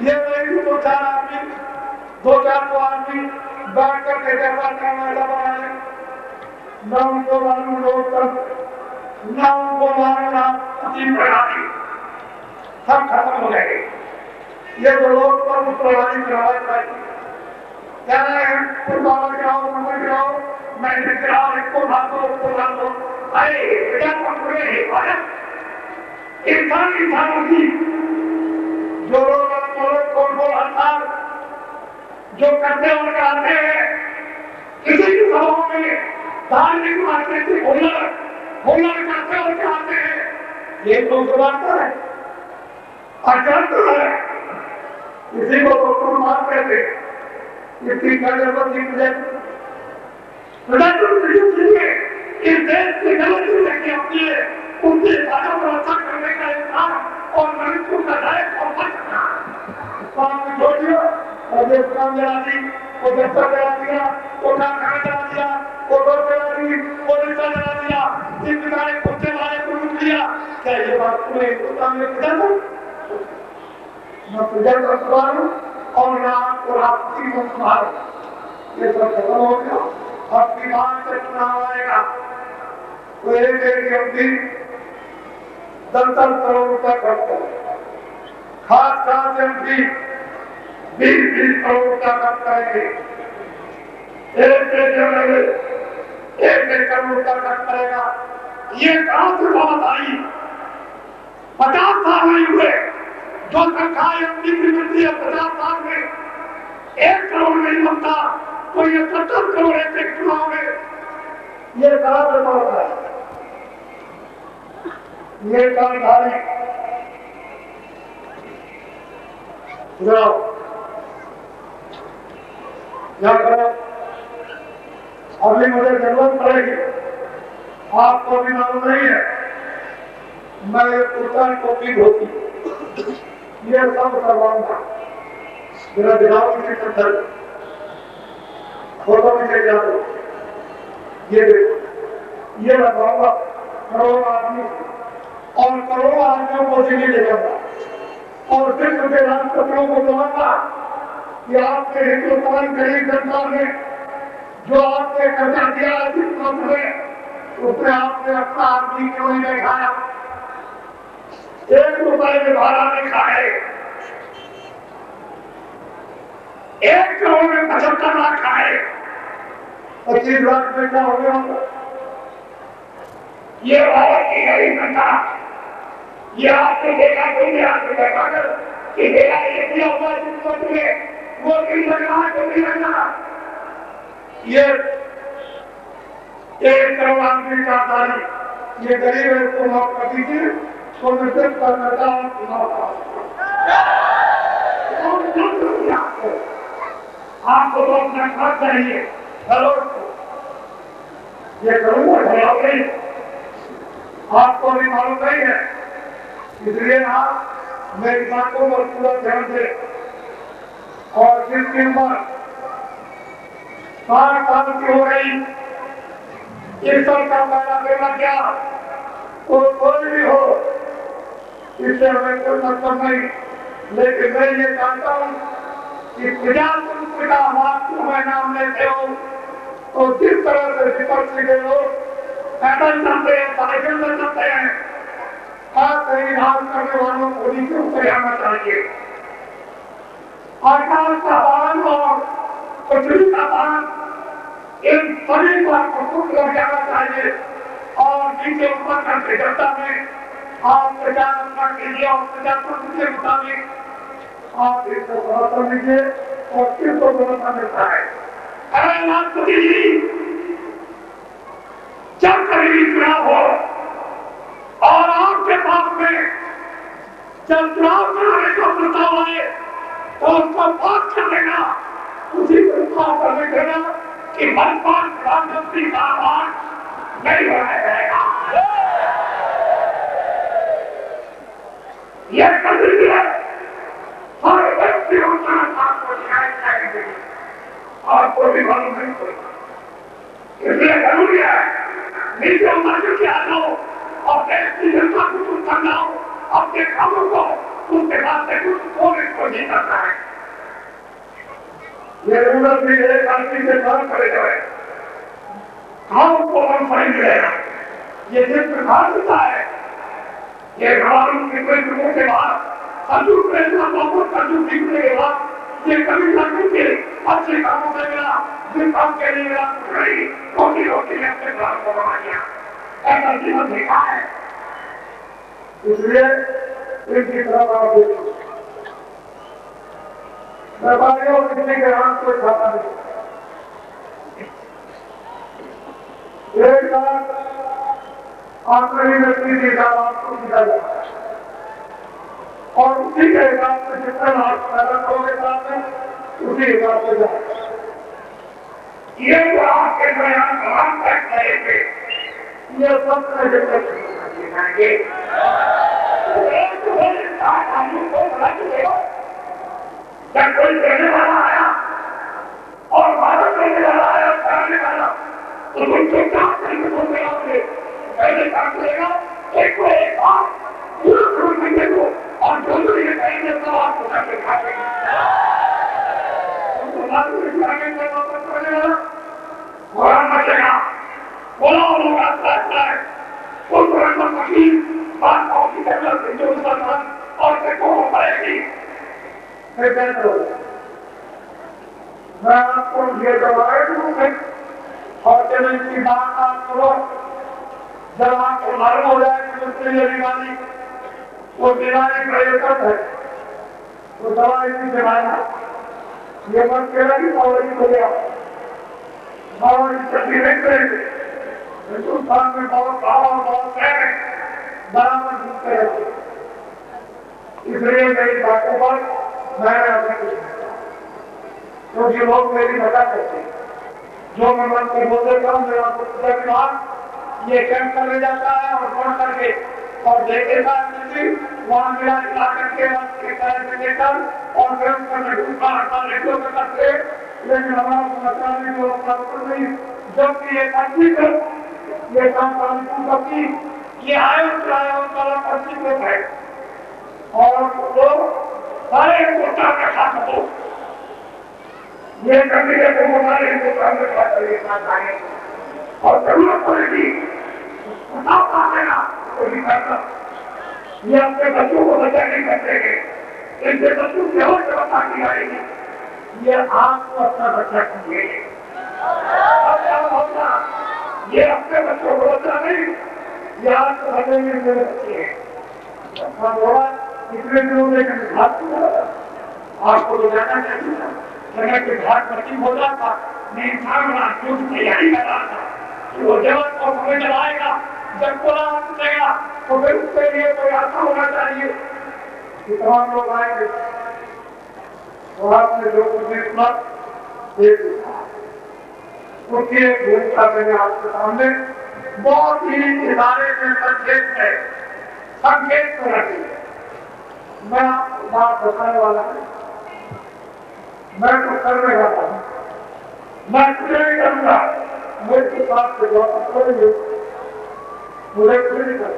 ये नहीं दो चार आदमी 2-4 आदमी बैठ करके जैसा करना दबाए न उनको मालूम लोग न उनको मारना प्रणाली सब खत्म हो गए। ये तो लोग पर प्रणाली कराए क्या है, गिराओ मंदिर गिराओ, मैं गिराओ, इसको भागो उसको भागो। अरे बेटा इंसानों की जो लोग कौन हड़ताल जो करते और कराते हैं, किसी की सभाओं में धार्मिक राजनीतिक हुनर करते और कराते हैं, ये तो बात है अचंत है। किसी को तो तुम मार कहते इसकी इस देश की गलती लेके अपनी उनकी हिफाजत और रक्षा करने का इंसान और मनुष्य का दायित्व और बचना छोड़िए और ये काम जला दी, वो दफ्तर जला दिया, वो कारखाना जला दिया, वो रोड जला दी, वो रिक्शा जला दिया, इस बेचारे कुत्ते वाले को लूट दिया। क्या ये बात पूरे हिंदुस्तान में प्रजा न प्रजा का सवाल और न आपको राष्ट्रीय को सवाल, ये सब खत्म हो गया। अब विभाग से चुनाव आएगा तो एक एमपी 10-10 करोड़ रुपया खर्च करेगा, खास एमपी 20-20 करोड़ रुपया खर्च करेंगे, एक करोड़ रुपया खर्च करेगा। ये कहां से बात आई? 50 साल नहीं हुए जो तनख्वाह एमपी की मिलती है 50 साल में 1 करोड़ नहीं बनता, तो ये 70 करोड़ एक चुनाव में ये कहां से बात है? ये कार्यधारी अभी मुझे जरूरत पड़ेगी, आपको भी मालूम नहीं है, मैं कुर्ता टोपी धोती ये सब करवाऊंगा। मेरा दिलाओ की पत्थर फोटो भी चल जाओ, ये देखो ये लगाऊंगा करोड़ों आदमी और करोड़ों आदमियों को दिल्ली ले जाऊंगा और फिर मुझे राष्ट्रपतियों को बुलाऊंगा कि आपके हिंदुस्तान गरीब जनता ने जो आपने कर्जा दिया उसमें आपने अपना आदमी क्यों नहीं दिखाया? 1 रुपए में भाड़ा नहीं खाए, 1 करोड़ में 75 लाख खाए, 25 लाख में क्या हो गया? ये भारत की गरीब जनता, ये आपने देखा कोई नहीं, आपने देखा कि मेरा ये दिया हुआ जिसमें वो भी लगना क्यों नहीं लगना? ये 1 करोड़ आदमी का तारीख ये गरीब है उसको माफ कर दीजिए, तो निश्चित करता आपको तो अपना साथ चाहिए, चलो ये करूंगा ढलाओगे, आपको भी मालूम नहीं है, इसलिए आप मेरी बातों पर पूरा ध्यान दे। और जिसकी उम्र 60 साल की हो गई, ईश्वर का पहला बेटा क्या, वो कोई भी हो, इससे हमें कोई मतलब नहीं, लेकिन मैं ये जानता हूं कि प्रजातंत्र का वास्तव में नाम लेते हो तो जिस तरह से विपक्ष के लोग पैदल चलते हैं, साइकिल में चलते हैं, संविधान करने वालों को भी क्यों आना चाहिए। आकाश का बाण और पृथ्वी का बाण इन सभी पर कुछ लग जाना चाहिए और नीचे ऊपर करके जनता में आप प्रजातंत्र कीजिए और प्रजातंत्र के मुताबिक आप इसको भरोसा लीजिए और किसको भरोसा मिलता है। अरे राष्ट्रपति जी, जब कभी चुनाव हो और आपके पास में जब चुनाव कराने को प्रस्ताव आए तो उसको पास कर देना, उसी प्रस्ताव कर देना कि वर्तमान प्रधानमंत्री का आह्वान नहीं बनाया जाएगा। यह कभी है हर व्यक्तियों का आपको शिकायत करेंगे, आपको भी मालूम नहीं पड़ेगा, इसलिए जरूरी है नीचे उतर के आ जाओ और देश की जनता को कुछ समझाओ, अपने कामों को उसके बाद से कुछ होने को नहीं करता है। ये जरूरत भी है काशी के काम करे जाए, गाँव को हम सही मिलेगा, ये जिस प्रकार होता है, ये हमारे कितने के बाद सजू प्रेरणा वापस सजू सीखने के बाद ये कभी ना कभी अच्छे कामों से मिला, जिस काम के लिए मिला नहीं, रोटी रोटी ने अपने घर को बना दिया, ऐसा जीवन देखा है। इसलिए इनकी तरफ आप देखो, व्यापारियों किसी के हाथ को खाता नहीं, एक बार आखिरी व्यक्ति देखा आपको दिया जाता है और उसी के हिसाब से जितना लाभ पैदा करोगे साथ में उसी हिसाब से जाए। ये जो आपके बयान तमाम तक करेंगे, ये सब जब कोई देने वाला आया और भारत देने वाला आया, कराने वाला, तो उनको क्या करने को मिलाओगे, पहले काम करेगा एक को एक बात पूरा शुरू करने को और जो ये कहेंगे तो आपको करके खा देंगे, उनको लागू इस्लामी में वापस करने वाला घोड़ा मचेगा, बोला लोग आता है, उस रंग मशीन बात की जरूरत है जो मुसलमान और सिखों को पड़ेगी। मैं आपको ये दवाई दूंगा और जब इनकी बात आप करो, जब आपको मालूम हो जाए कि मुझसे ये बीमारी वो बीमारी प्रयोजक है तो दवा इसी से माना, ये मत कहना कि दवाई हो गया, दवाई चलती नहीं करेंगे। हिंदुस्तान में बहुत भाव और बहुत शहर बराबर झुकते रहते, इसलिए मेरी बातों पर मैंने अपने कुछ क्योंकि लोग मेरी मदद करते हैं, जो मैं मन को बोल देता हूँ मेरा विभाग ये कैंप करने जाता है और फोन करके और देखेगा वहाँ मिला मिला करके लेकर और फिर करते, लेकिन हमारा समझाने को अपना नहीं, जबकि ये पंजीकृत ये संपत्ति ये पंजीकृत है और लोग सारे हिंदुस्तान में खा सको, ये करने के सारे हिंदुस्तान में खा करेंगे और जरूरत पड़ेगी तो भी करना, ये अपने बच्चों को बचा नहीं कर देंगे, इनके बच्चों की और व्यवस्था की जाएगी, ये आपको अपना बच्चा कीजिए, होगा ये अपने बच्चों को बच्चा नहीं, ये आपको बचेंगे मेरे बच्चे हैं, इतने दिनों में घाट आपको तो जाना चाहिए था, जगह के घाट नसीब हो जाता, मैं इंसान बना क्योंकि तैयारी कर रहा था कि वो जगत को हमें चलाएगा, जब बोला देगा तो फिर उसके लिए कोई आशा होना चाहिए कि तमाम लोग आएंगे। तो आपने जो कुछ सुना उसकी एक भूमिका मैंने आपके सामने बहुत ही इशारे में संकेत में रखी है। मैं आपको बात बताने वाला हूँ, मैं तो करने वाला हूँ, मैं कुछ नहीं करूंगा, मेरे साथ से वापस करेंगे, मुझे कुछ नहीं कर।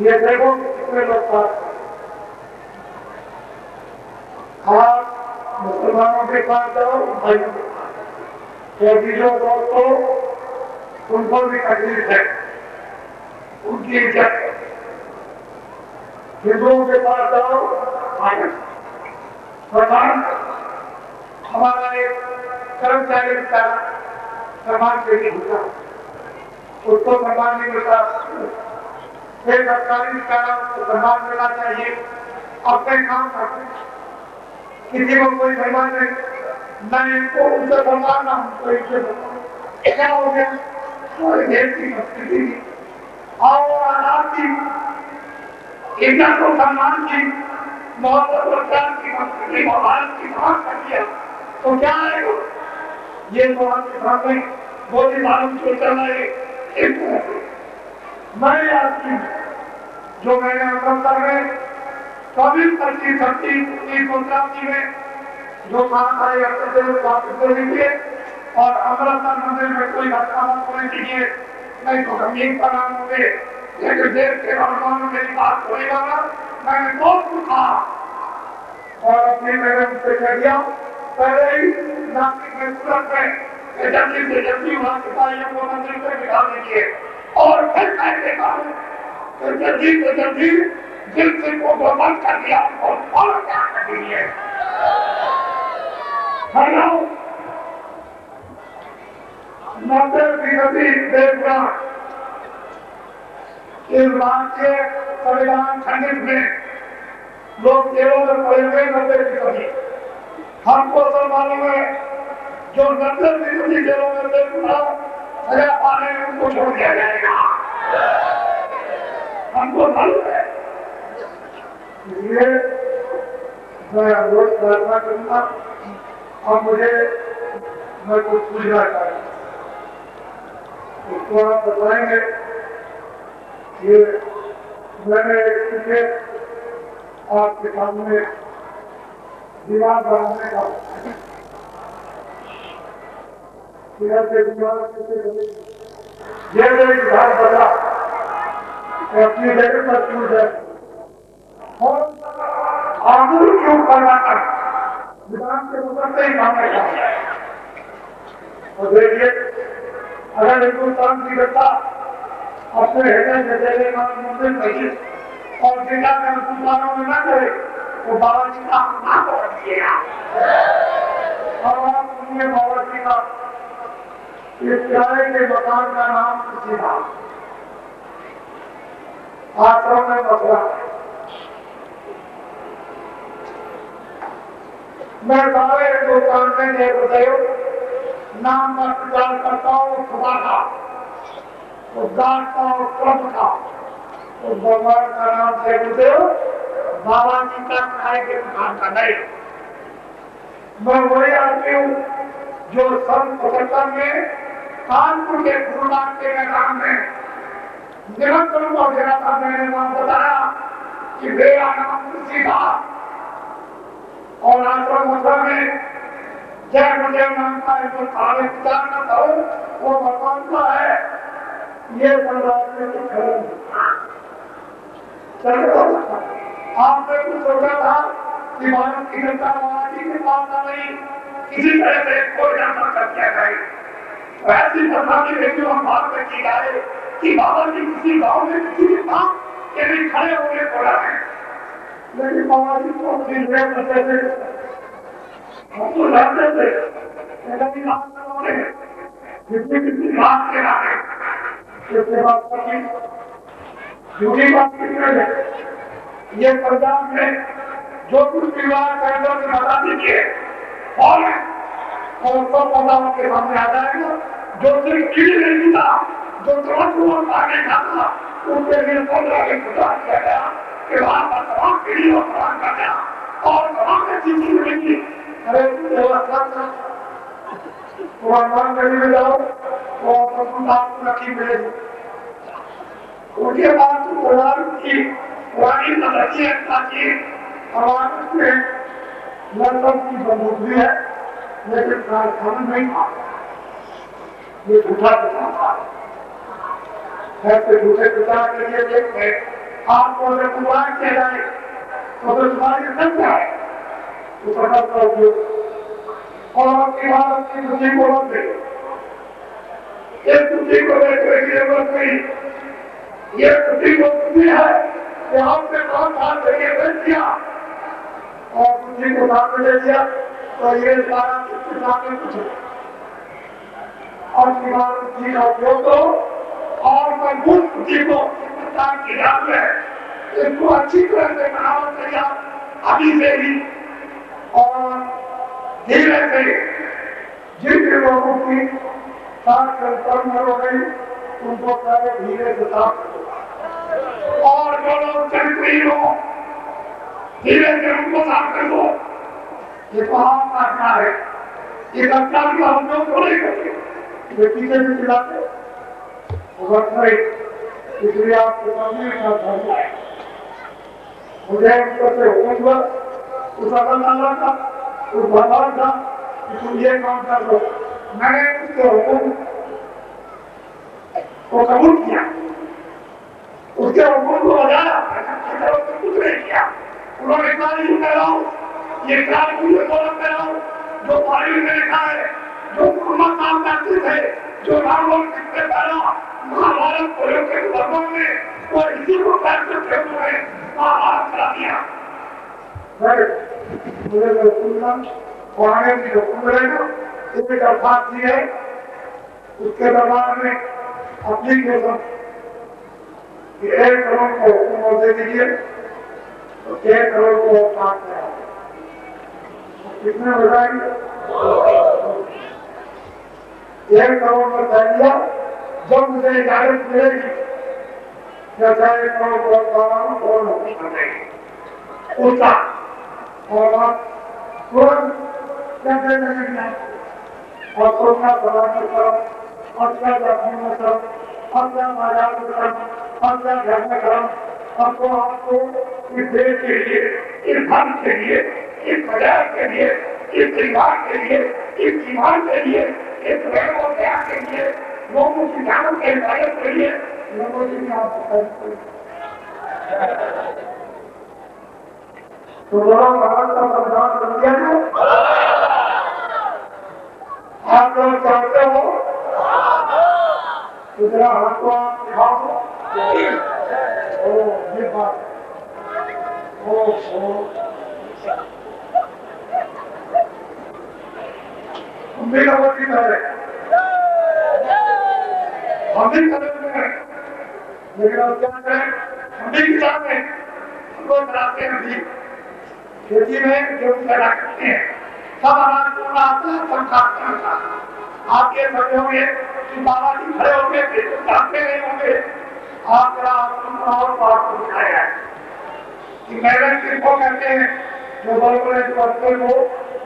ये देखो कितने लोग साथ आप मुसलमानों के पास जाओ, भाइयों के पास जो दोस्तों उनको भी तकलीफ है, उनकी इज्जत है। हिंदुओं के पास जाओ, प्रधान हमारा एक कर्मचारी का सम्मान के लिए होता, उसको सम्मान नहीं मिलता। एक सरकारी विचारा उसको सम्मान मिलना चाहिए, अपने काम करते, किसी को कोई सम्मान नहीं, न इनको उनसे सम्मान ना उनको इनसे सम्मान। क्या हो गया हमारे देश की संस्कृति और आजाद की इज्जत और सम्मान की मोहब्बत और प्यार की संस्कृति को भारत की समाज कर दिया तो क्या आएगा? ये तो आपके सामने बोली मालूम जो चल रहे एक मैं आपकी जो मैंने अमृतसर में 24-25-26 में जो महाकाली वापस होने के और अमृतसर मंदिर में कोई घटना मत होने दीजिए, नहीं तो गंभीर परिणाम होंगे। लेकिन देश के नौजवानों मेरी बात सुनेगा, मैंने बहुत पूछा और अपनी मैंने उनसे कह दिया पहले ही नासिक में सूरत में जल्दी से जल्दी वहां सिपाहियों को मंदिर से बिठा दीजिए और फिर कहते तो जल्दी से जल्दी दिल से को बंद कर दिया और क्या कर दीजिए। हेलो 90% देखना इस बात के संविधान खंडित में लोग जेलों में पड़े हुए 90%। हमको सब मालूम है जो 90% जेलों में देखना सजा पाने में उनको छोड़ दिया जाएगा, हमको मालूम है। इसलिए मैं अनुरोध प्रार्थना करूंगा और मैं कुछ पूछना चाहूंगा, उसको आप बताएंगे। ये मैंने आपके सामने दीवार बनाने का दीवार ये मेरी घर बना अपनी जगह पर छूट जाए और आंदोलन क्यों करना कर विधान के उतरते ही सामने जाए। और देखिए अगर हिंदुस्तान की जनता अपने हृदय से देने वाले मंदिर नहीं और जिला में मुसलमानों में न करे तो बाबा जी का नाम तोड़ दिएगा। और आप सुनिए बाबा जी का इस किराए के मकान का नाम किसी था आश्रम में बसरा। मैं सारे हिंदुस्तान में देवदेव नाम का प्रचार करता हूँ, खुदा का उद्धार का और प्रभु का उस भगवान का नाम देवदेव बाबा जी का किराए के मकान का नहीं। मैं वही आदमी हूँ जो सन 75 में कानपुर के गुरुनाथ के मैदान में निरंतर पहुंचना था। मैंने वहां बताया कि मेरा नाम तुलसी था और आश्रम मथुरा में जय गुरुदेव नाम का जो काले विचार न था वो भगवान का है। ये संसार में कुछ आपने कुछ सोचा था कि भारत की जनता बाबा जी के पास आ रही किसी तरह से कोई जनता कर दिया जाए। ऐसी घटना की रेडियो हम भारत में की जाए कि बाबा जी किसी गांव में किसी के पास के लिए खड़े होने पड़ा है, लेकिन बाबा जी को अपनी करते थे, हम तो जानते थे कितनी बात के रहा है इसके बाद झूठी बात कितने ये पंजाब में जो कुछ विवाह कैंडर में बता दीजिए और सब पंजाब के सामने आ जाएगा। जो सिर्फ कीड़ी नहीं था, जो तुरंत आगे था उसके लिए 15 दिन प्रदान किया गया कि वहां पर तमाम पीढ़ी और प्रदान कर गया और तमाम ऐसी चीज मिलेंगी। अरे तो हनुमान गली में जाओ तो आपको लकी मिलेगी। उसके बाद परिवार की पुरानी पद्धति है, आवाज में लड़कों की बंदूक भी है, लेकिन कारखाना नहीं था, ये झूठा प्रचार था। ऐसे झूठे प्रचार के लिए एक है, आपको अगर गुमराह किया जाए तो फिर तुम्हारी संख्या है तो प्रकार का उपयोग और आपकी भारत की खुशी को मत दे, इस खुशी को देखने की जरूरत नहीं। ये खुशी को खुशी है कि आपने 5 साल पहले बेच दिया और खुशी को सामने ले दिया तो ये सारा सामने कुछ और खुशी का उपयोग करो और मजबूत खुशी को की रात में इसको अच्छी तरह से बनाना चाहिए अभी से ही और धीरे से जिन लोगों की साथ कंफर्म हो गई उनको पहले धीरे से साफ करो और जो लोग चरित्रहीन हो धीरे से उनको साफ कर दो। ये तो आप करना है, ये कक्षा का हम लोग तो नहीं करते, ये पीछे भी चिल्लाते इसलिए आपके सामने मुझे से हुक्म हुआ उस अल्लाह का उस भगवान का कि तुम ये काम कर लो। मैंने उसके हुक्म को कबूल किया, उसके हुक्म को बजाया, कुछ नहीं किया। उन्होंने कहा नहीं कह रहा हूँ, ये ख्याल मुझे बोला कह रहा हूँ जो पानी में लिखा है, जो काम करते थे, जो रावण कितने पहला महाभारत प्रयोग के धर्मों में वो इसी को पैर करते हुए महाभारत करा दिया। मुझे सुनना पुराने की हुक्म रहेगा, इसमें दरखास्त दी है उसके दरबार में एप्लीकेशन 1 करोड़ को हुक्म दे दीजिए तो 1 करोड़ को पास करा कितने बताएंगे 1 करोड़ में तय दिया। जब मुझे इजाजत मिलेगी चाहे उसका और तुरंत कैसे लगेगा और कोरोना समाज की तरफ अपना जाति में तरफ अपना बाजार की तरफ अपना घर में तरफ आपको इस देश के लिए, इस धर्म के लिए, इस बाजार के लिए, इस परिवार के लिए, इस ईमान के लिए, इस प्रेम और त्याग के लिए, लोगों की जानों के हिफाजत के लिए लोगों की आपको तो बड़ा भारत का संविधान बन गया है। आप लोग चाहते हो तो जरा हाथ को आप दिखाओ। ये बात मेरा वकील है, हम भी करेंगे लेकिन अब क्या करें, हम भी किसान हैं, हमको चलाते हैं भी खेती में जो पैदा करते हैं सब अनाज को आता है, सब खाते हैं। आप ये समझे होंगे कि बाबा जी खड़े होंगे जानते नहीं होंगे, आपका और बात को दिखाया है कि मेहनत किसको कहते हैं जो बड़े बड़े बच्चे को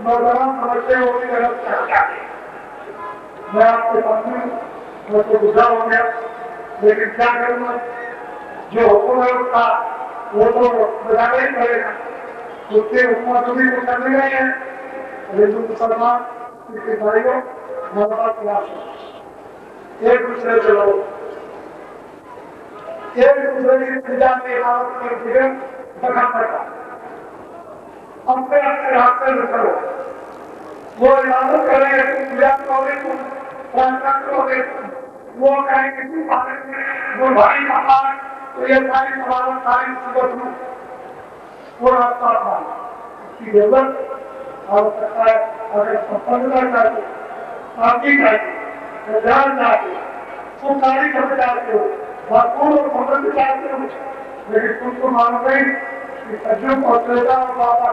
नौजवान समझते हो उनकी गलत कर जाते हैं। मैं आपके सामने मैं तो गुस्सा हो गया, लेकिन क्या करूँगा, जो हुक्म है उसका वो तो बताना ही पड़ेगा। उसके हुक्म तो भी वो करने गए हैं, हिंदू मुसलमान ईसाइयों मजहब क्लास एक दूसरे से लो, एक दूसरे की पूजा में इबादत करके दखल करता, अपने अपने रास्ते में करो। वो इबादत करेंगे तुम पूजा करोगे, तुम प्रार्थना करोगे, वो कहेंगे तुम भारत में वो भाई महान, तो ये सारी सवाल सारी मुसीबत में वो रास्ता था। इसकी जरूरत आवश्यकता है। अगर सफलता चाहिए, शांति चाहिए, ध्यान चाहिए, तुम सारी करना चाहते हो, भरपूर और समृद्ध चाहते हो, लेकिन तुमको मालूम नहीं कि सज्जन और त्रेता और बाबा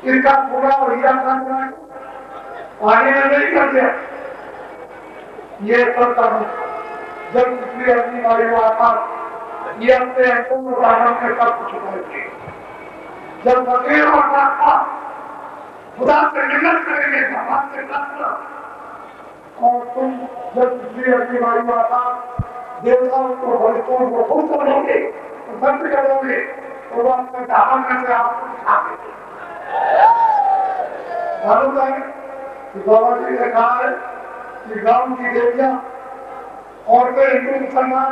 इनका पूरा और हीरा खाना आगे नहीं कर दिया। ये करता हूँ जब पिछली अपनी बारी में आता, ये अपने अंतिम उदाहरण में सब कुछ करते। जब फकीर और था खुदा से मिन्नत करेंगे, भगवान से प्रार्थना। और तुम जब पिछली अगली बारी में आता देवताओं को फरिश्तों को खुश करोगे, संत करोगे, तो वो अपने दामन में से आपको दिखा देंगे। मालूम है कि बाबा जी ने कहा है कि गांव की देवियां और वे हिंदू मुसलमान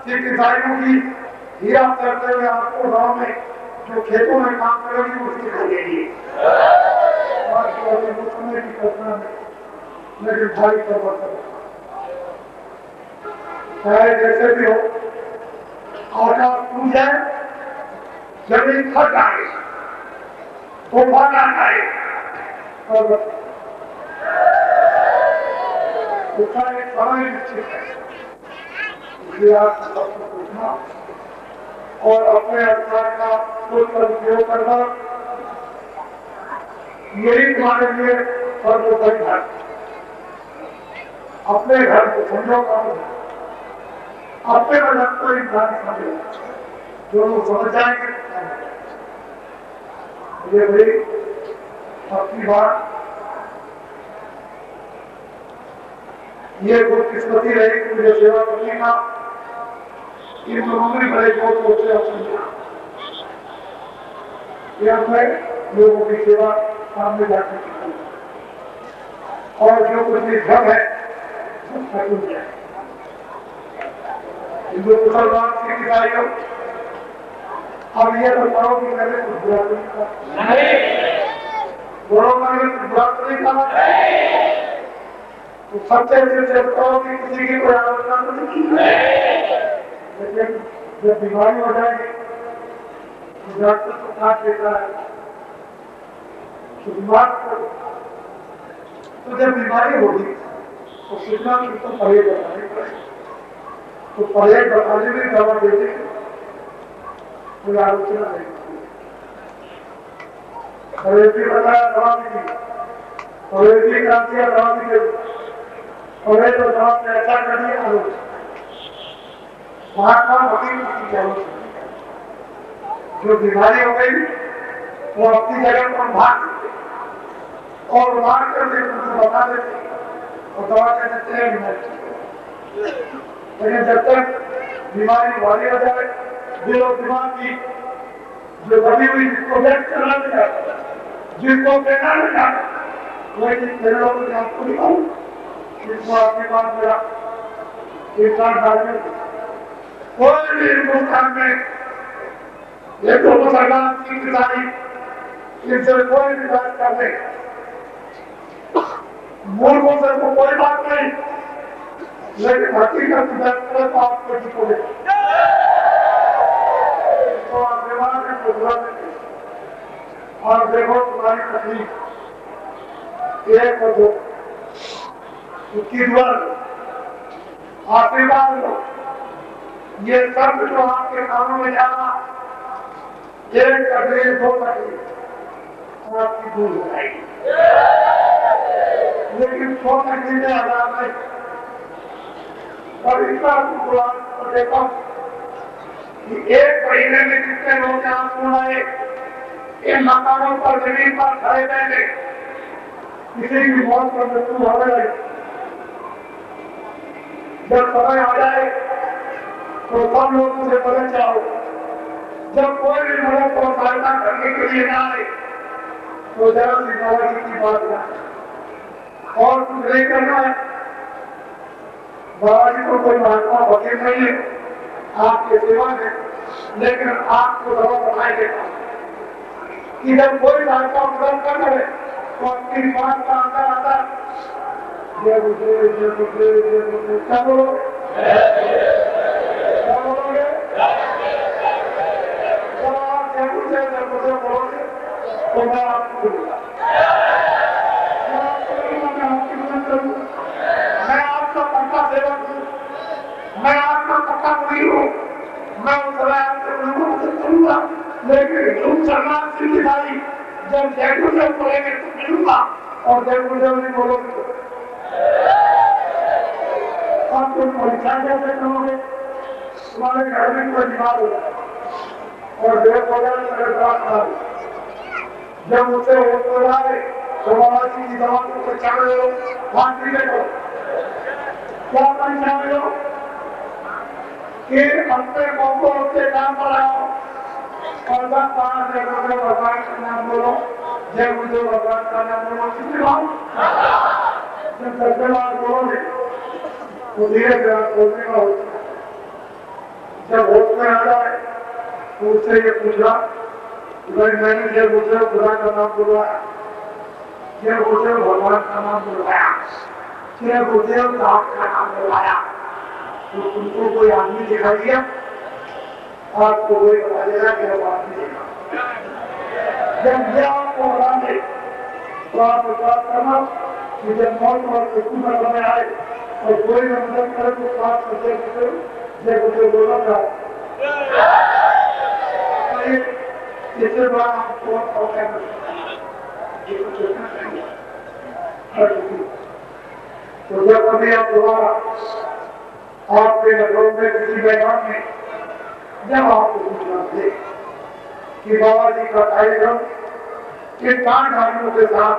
सिख ईसाइयों की हीरा करते हुए आपको गांव में जो खेतों में काम करेगी उसकी खरीदेगी। समय की कल्पना में लेकिन भाई परिवर्तन चाहे जैसे भी हो, आकाश टूट जाए, जमीन फट जाए, तूफान आ जाए, उसका एक समय निश्चित है। इसलिए आप सबको पूछना और अपने अधिकार का उपयोग करना, यही तुम्हारे लिए सर्वोपरि है। अपने घर को समझो, अपने बजट को इंसान समझो, जो लोग समझ जाएंगे। ये भाई अपनी बात, ये खुशकिस्मती रही कि मुझे सेवा करने का इन दोनों में बड़े बहुत सोचे और समझा। यह मैं लोगों की सेवा सामने जाकर की और जो कुछ भी धर्म है सब खत्म जाए। हिंदू मुसलमान सिख ईसाइयों, अब ये बताओ कि मैंने कुछ बुरा नहीं कहा, बोलो मैंने कुछ बुरा नहीं कहा, तो सच्चे दिल से बताओ कि किसी की कोई आलोचना तो नहीं की। लेकिन जब बीमारी हो जाएगी तो डॉक्टर को काट देता है, तो जब बीमारी होगी तो कितना तो परहेज बताने पड़ेगा। तो परहेज बताने में दवा देते कोई आलोचना नहीं। परहेज भी बताया, दवा भी दी, परहेज भी करा दिया, दवा भी दे, परहेज और दवा से अच्छा कर दिया आलोचना। महात्मा वकील की आलोचना, जो बीमारी हो गई वो अपनी जगह पर भाग और मार कर उनको बता देते और दवा कर देते हैं बीमारी। लेकिन जब तक बीमारी भारी हो जाए, दिल और दिमाग की जो दबी हुई, जिसको व्यक्त करना नहीं जाता, जिसको कहना नहीं जाता, वही मेरे लोगों ने आपको दिखाऊं, जिसको आपके पास मेरा एक साथ डालने कोई भी हिंदुस्तान में ये तो मुसलमान की किसानी इनसे कोई भी बात कर ले, मूर्खों से तो कोई बात नहीं, लेकिन हकीकत की बात करें तो आपको जितोगे तो आप व्यवहार में बुरा देंगे। और देखो तुम्हारी तकलीफ एक हो दो, उसकी दुआ लो, आशीर्वाद लो, ये सब जो आपके कानों में जाना एक तकलीफ दो तकलीफ आपकी दूर हो जाएगी। लेकिन 100 तकलीफें हजार नहीं। और इतना तो देखो कि एक महीने में कितने लोग यहाँ सुनाए, इन मकानों पर जमीन पर खड़े बैठे, किसी की मौत पर मृत्यु हो गई। जब समय आ जाए तो सब लोगों से बदल जाओ। जब कोई भी मदद और सहायता करने के लिए ना आए तो जरा सी बाबा की बात ना और कुछ नहीं करना है। बाबा जी को कोई महात्मा वकील नहीं है, आपके सेवा है, लेकिन आपको दवा बनाएंगे कि जब कोई सहायता मदद कर रहे तो आपकी बात का अंदर आता जय गुरुदेव जय गुरुदेव जय गुरुदेव क्या बोलोगे? क्या बोलोगे? जय गुरुदेव जय गुरुदेव बोलोगे तो मैं आपको दूंगा, मैं आपकी मदद करूंगा, मैं आपका पक्का सेवक हूँ, मैं आपका पक्का मुरीद हूँ, मैं उस समय आपसे मदद करूंगा। लेकिन तुम सरनाथ सिंह भाई जब जय गुरुदेव बोलेंगे तो मिलूंगा और जय गुरुदेव नहीं बोलोगे तो आप तुम परीक्षा कैसे करोगे? तुम्हारे घर में कोई बीमार हो जाए और देव हो जाए जब मुझसे वोट करवाए तो बाबा जी की दवा को पहचान लो, बात नहीं करो। क्या पहचान लो कि अपने मौकों से काम बढ़ाओ और बस 5 रुपये भगवान का नाम बोलो, जय मुझे भगवान का नाम बोलो, कितनी बात जब 10 बार बोलोगे तो धीरे धीरे बोलने का होता है। जब होश में आ जाए तो उससे ये पूछा कि भाई मैंने जय मुझे खुदा का नाम बुलवाया, जय मुझे भगवान का नाम बुलवाया, जय मुझे दास का नाम बुलवाया, तो तुमको कोई आदमी दिखाई दिया? आपको कोई बता देगा कि हम आदमी देखा। जब यह आपको बता दे तो आप विश्वास करना कि जब मौत और मृत्यु का समय आए और कोई न मदद करे तो साथ करते जय मुझे बोलना चाहो। इससे बड़ा आपको तो जब कभी आप दोबारा आपके नगरों में किसी मैदान में जब आपको सूचना दे कि बाबा जी का कार्यक्रम के 4 गाड़ियों के साथ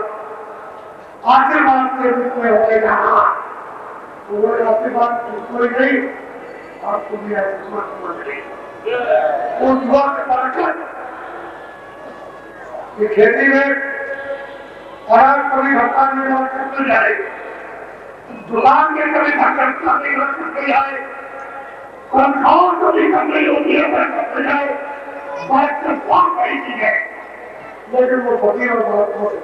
आशीर्वाद के रूप में हो गया, तो वो आशीर्वाद कोई नहीं, आपको भी आशीर्वाद मिले। उस वक्त बरकत कि खेती में अनाज कभी घटता नहीं बरकत मिल जाए, दुकान में कभी घटता नहीं बरकत मिल जाए, तनख्वाह कभी कम नहीं होती है बरकत मिल जाए, बरकत बहुत बड़ी चीज है। लेकिन वो फकीर और बहुत होते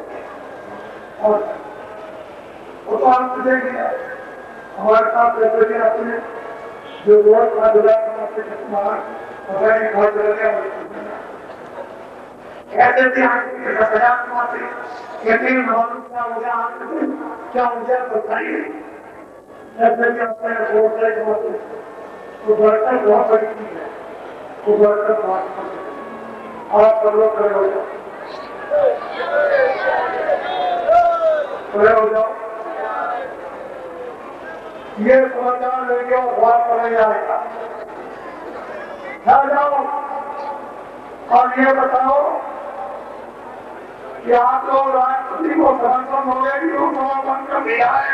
और वो तो आपने देख लिया हमारे साथ पैसे भी आते हैं जो बहुत बड़ा जुड़ा समझते तुम्हारा पता नहीं घर चला गया ऐसे भी आगे 10,000 कमाते कहते हैं मालूम क्या हो गया क्या हो गया बताइए। ऐसे भी अपने वोट से कमाते तो बरकत बहुत बड़ी चीज है, वो बरकत बहुत आप सब लोग खड़े हो जाओ, खड़े हो जाओ। ये समाचार लेके और बात करने जाएगा, जाओ और ये बताओ कि आप लोग राष्ट्रपति को समर्थन हो गए क्यों समर्थन कर दिया है?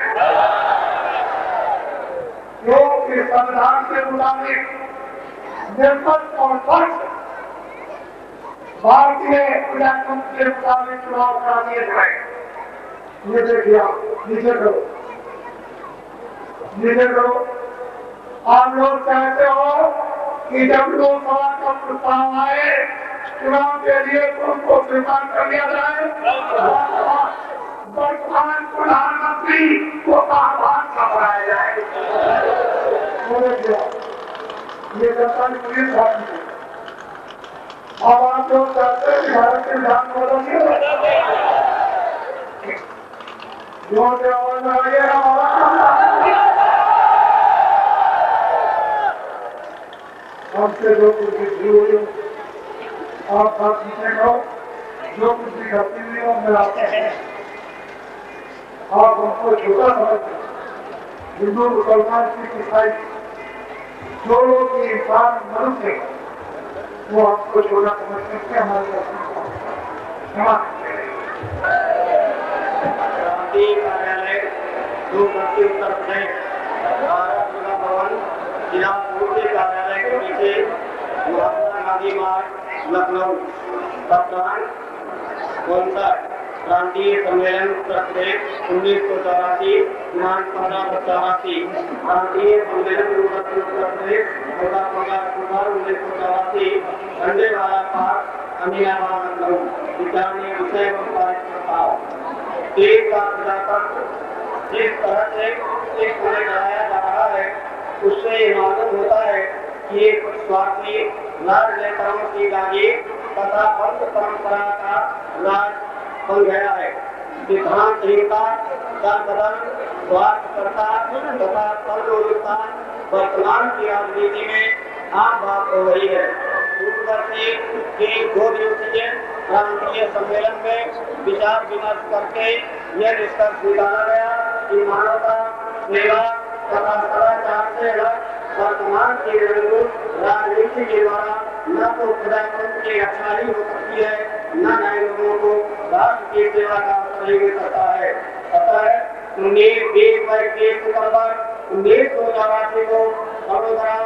जो कि संविधान के मुताबिक निष्पक्ष और स्वच्छ भारतीय प्रजातंत्र के मुताबिक चुनाव करा दिए गए। ये देखिए आप नीचे करो, नीचे करो। आप लोग चाहते हो कि जब लोकसभा का प्रस्ताव आए चुनाव के लिए तो उनको स्वीकार कर लिया जाए, वर्तमान प्रधानमंत्री को आह्वान कराया जाए। ये जनता की पुलिस पार्टी है। अब आप लोग चाहते हैं कि भारत के विधान बदलिए जो आवाज आइए हमारा हमसे जो कुछ भी हुई आप बात पीछे करो, जो कुछ भी गलती हुई हो मैं आपसे आप हमको छोटा समझते हिंदू मुसलमान सिख ईसाई जो लोग ये इंसान मनुष्य वो आपको छोटा समझ करके हमारे क्षमा कार्यालय 2 उत्तर प्रदेश भारत जिला भवन जिला पूर्व कार्यालय के पीछे महात्मा गांधी मार्ग लखनऊ सप्ताह 59 प्रांतीय सम्मेलन उत्तर प्रदेश 1984 दिनांक 15/84 प्रांतीय सम्मेलन उत्तर प्रदेश 14 अक्टूबर 1984 संडे वाला पार्क अमीनाबाद लखनऊ विचारणीय विषय एवं पारित प्रस्ताव। देश का प्रजातंत्र जिस तरह से एक होने कराया जा रहा है उससे ये मालूम होता है कि एक स्वार्थी राज नेताओं की जागीर तथा बंद परंपरा का राज बन गया है। सिद्धांतहीनता का कदम स्वार्थकर्ता तथा सर्वोदता वर्तमान की राजनीति में आम बात हो गई है। दूरदर्शी के 2 दिवसीय प्रांतीय सम्मेलन में विचार विमर्श करके यह निष्कर्ष निकाला गया कि मानवता सेवा तथा सदाचार से वर्तमान की राजनीति के द्वारा न तो प्रजातंत्र की रक्षा ही हो सकती है न नए लोगों को राष्ट्र की सेवा का सहयोग करता है। अतः 1984 को वडोदरा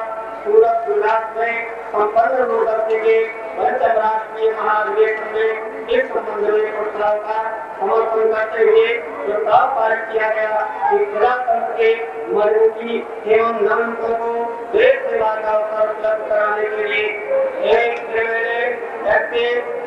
सूरत गुजरात में संपन्न दूरदर्शी के पंचम राष्ट्रीय महाधिवेशन में इस संबंध में प्रस्ताव का समर्थन करते हुए प्रस्ताव पारित किया गया कि प्रजातंत्र के मजबूती एवं नागरिकों को देश सेवा का अवसर उपलब्ध कराने के लिए एक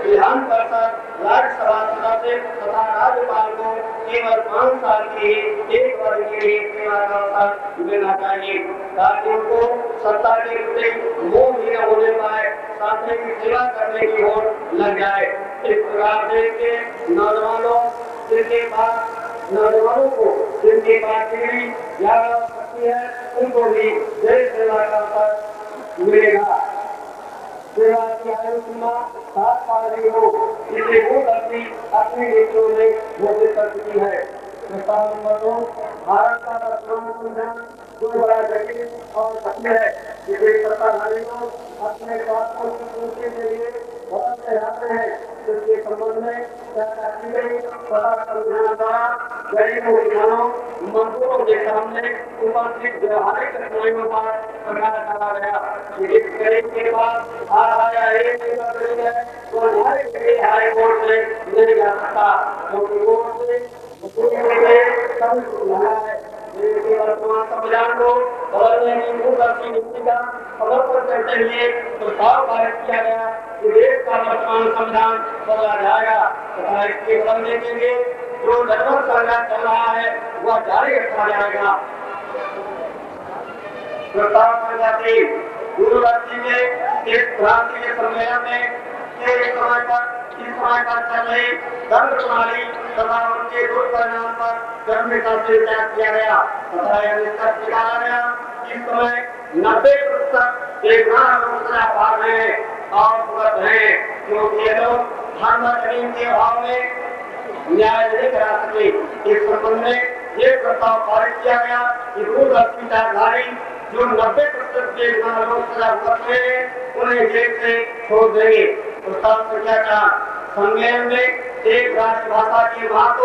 विधान परिषद राज्यसभा सदस्य तथा राज्यपाल को केवल 5 साल की एक वर्ष के लिए सेवा का अवसर मिलना चाहिए ताकि उनको सत्ता के प्रति मोह ही न होने पाए, साथ ही सेवा करने की ओर लग जाए। इस प्रकार देश के नौजवानों को जिनके पास डिग्री ज्यादा सकती है उनको भी देश सेवा का अवसर मिलेगा। सेवा की आयु सीमा 7 साल की हो, इसे वो व्यक्ति अपनी नीतियों में घोषित कर चुकी है। प्रस्ताव नंबर 2, भारत का वर्तमान संविधान जो बड़ा जटिल और कठिन है, जिसे सत्ताधारी लोग अपने स्वार्थों की पूर्ति के लिए बदलते रहते हैं, जिसके संबंध में चर्चा की गई तथा संविधान द्वारा गरीबों, किसानों, मजदूरों के सामने उपस्थित व्यवहारिक कठिनाइयों पर प्रकाश डाला गया। इस गरीब के पास आया एक है तो हाई कोर्ट में नहीं जा सकता, क्योंकि कोर्ट से वर्तमान संविधान को बदलने की दूरदर्शी नीति का समर्थन करते हुए प्रस्ताव पारित किया गया कि देश का वर्तमान संविधान बदला जाएगा तथा इसके बदलने के लिए जो जनमत संघर्ष चल रहा है वह जारी रखा जाएगा। प्रस्ताव संख्या 3, दूरदर्शी के एक क्रांति सम्मेलन में इस समय पर चल रही दंड प्रणाली तथा उनके दुष्परिणाम पर गंभीरता से विचार किया गया तथा यह निष्कर्ष निकाला गया कि इस समय 90% बेगुनाह लोग सजा पा रहे हैं और भुगत रहे हैं, क्योंकि ये लोग धर्म के अभाव में न्याय नहीं करा सके। इस संबंध में ये प्रस्ताव पारित किया गया कि दूरदर्शी धारी जो 90% बेगुनाह लोग सजा भुगत रहे हैं उन्हें जेल से छोड़ देंगे। प्रस्ताव संख्या 4, सम्मेलन में एक राष्ट्रभाषा के महत्व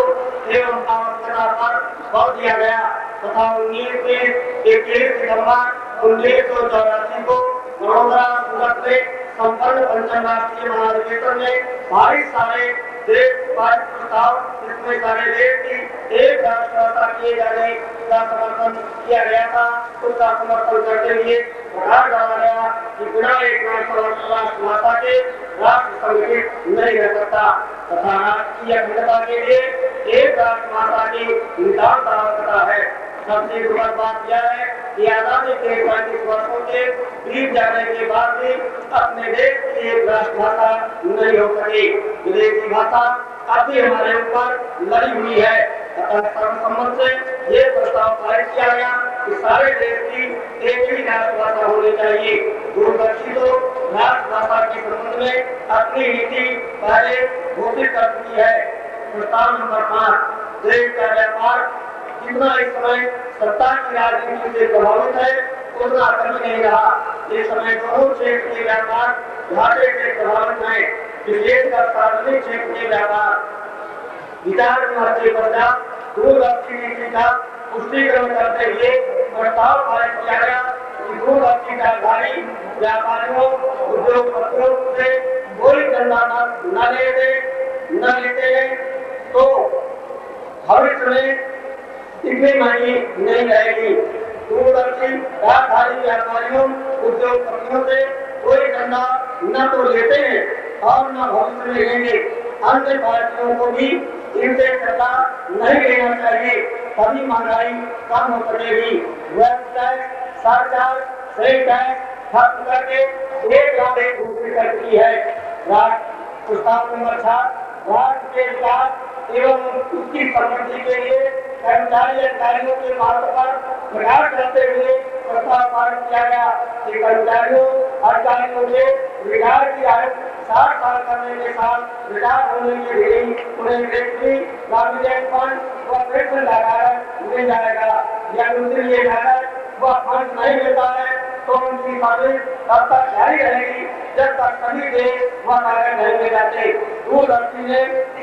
एवं आवश्यकता पर बल दिया गया तथा 21 सितंबर 1984 को वडोदरा सूरत में संपन्न पंचम राष्ट्रीय महाधिवेशन में भारी सारे देश पारित प्रस्ताव इसमें सारे देश की एक राष्ट्रभाषा किए जाने का समर्थन किया गया था। उसका समर्थन करते हुए प्रकाश डाला गया कि बिना एक राष्ट्रभाषा के राष्ट्र संगठित नहीं रह सकता तथा राष्ट्रीय अखंडता के लिए एक राष्ट्रभाषा की नितांत आवश्यकता है। सबसे दुखद बात यह है कि आजादी के 35 वर्षों के बीत जाने के बाद भी अपने देश की एक राष्ट्रभाषा नहीं हो सकी। विदेशी भाषा अभी हमारे ऊपर लड़ी हुई है। सर्वसम्मत से ये प्रस्ताव पारित किया गया कि सारे देश की एक ही राष्ट्रभाषा होनी चाहिए। दूरदर्शी तो राष्ट्रभाषा के संबंध में अपनी नीति पहले घोषित कर चुकी है। प्रस्ताव नंबर 5, देश का व्यापार जितना इस समय सत्ता की राजनीति से प्रभावित है उतना कभी नहीं रहा। इस समय दोनों क्षेत्र के व्यापार घाटे से प्रभावित है, विशेषकर सार्वजनिक क्षेत्र के व्यापार। विचार विमर्श के पश्चात दूरदर्शी नीति का पुष्टिकरण करते हुए प्रस्ताव पारित किया गया कि दूरदर्शी धारी व्यापारियों उद्योगपतियों से कोई चंदा न लेते हैं तो भविष्य में इतनी महंगी नहीं रहेगी। दूरदर्शी धारी व्यापारियों उद्योगपतियों से कोई चंदा न तो लेते हैं और न भविष्य में लेंगे। अन्य पार्टियों को भी इनसे चंदा नहीं लेना चाहिए, तभी महंगाई कम हो सकेगी। Wealth tax, surcharge, sale tax खत्म करके एक दूसरी करती है। प्रस्ताव नंबर 6, राष्ट्र के विकास एवं उसकी समृद्धि के लिए कर्मचारी अधिकारियों के महत्व पर प्रकाश करते हुए प्रस्ताव पारित किया गया कि कर्मचारियों अधिकारियों के रिटायर की आयु 60 साल करने के साथ रिटायर होने के लिए उन्हें व्यक्ति प्रोविडेंट फंड व पेंशन लगाकर मिल जाएगा। या दूसरी ये जाकर वह फंड नहीं मिलता है तो उनकी सर्विस तब तक जारी रहेगी जब तक सभी देश वह कार्य नहीं मिल जाते। दूरदर्शी ने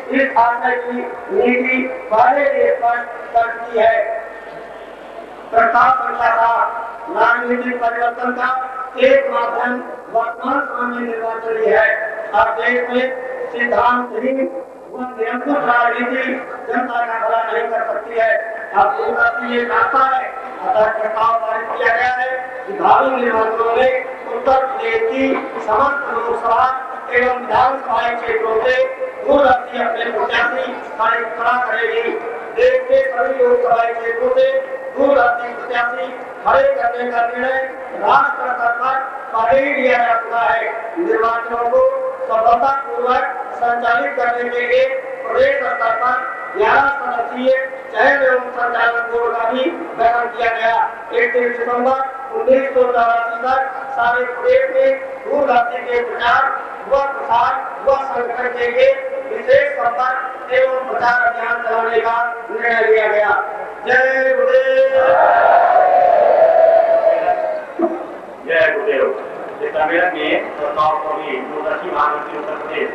इस आशय की नीति पहले ही स्पष्ट करती है। प्रस्ताव संख्या 7 राजनीतिक परिवर्तन का एक माध्यम वर्तमान समय में निर्वाचन ही है। अब देश में सिद्धांतहीन व निरंकुश राजनीति जनता का भला नहीं कर सकती है। अब दूरदर्शी ये चाहता है, अतः प्रस्ताव पारित किया गया है कि भावी निर्वाचनों में उत्तर प्रदेश की समस्त लोकसभा एवं विधानसभा क्षेत्रों से दूरदर्शी अपने प्रत्याशी खड़ा करेगी। देश के सभी लोकसभा क्षेत्रों से दूरदर्शी प्रत्याशी खड़े करने का निर्णय राष्ट्र स्तर पर पहले ही लिया जा चुका है। निर्वाचनों को सफलतापूर्वक संचालित करने के लिए प्रदेश स्तर पर 11 सदस्यीय चयन एवं संचालन बोर्ड का भी गठन किया गया। 31 दिसंबर 1984 तक सारे प्रदेश में दूरदर्शी के प्रचार व प्रसार व संगठन के लिए विशेष संपर्क एवं प्रचार अभियान चलाने का निर्णय लिया गया। जय गुरुदेव। जय गुरुदेव। इस सम्मेलन में प्रस्ताव को भी दूरदर्शी महामंत्री उत्तर प्रदेश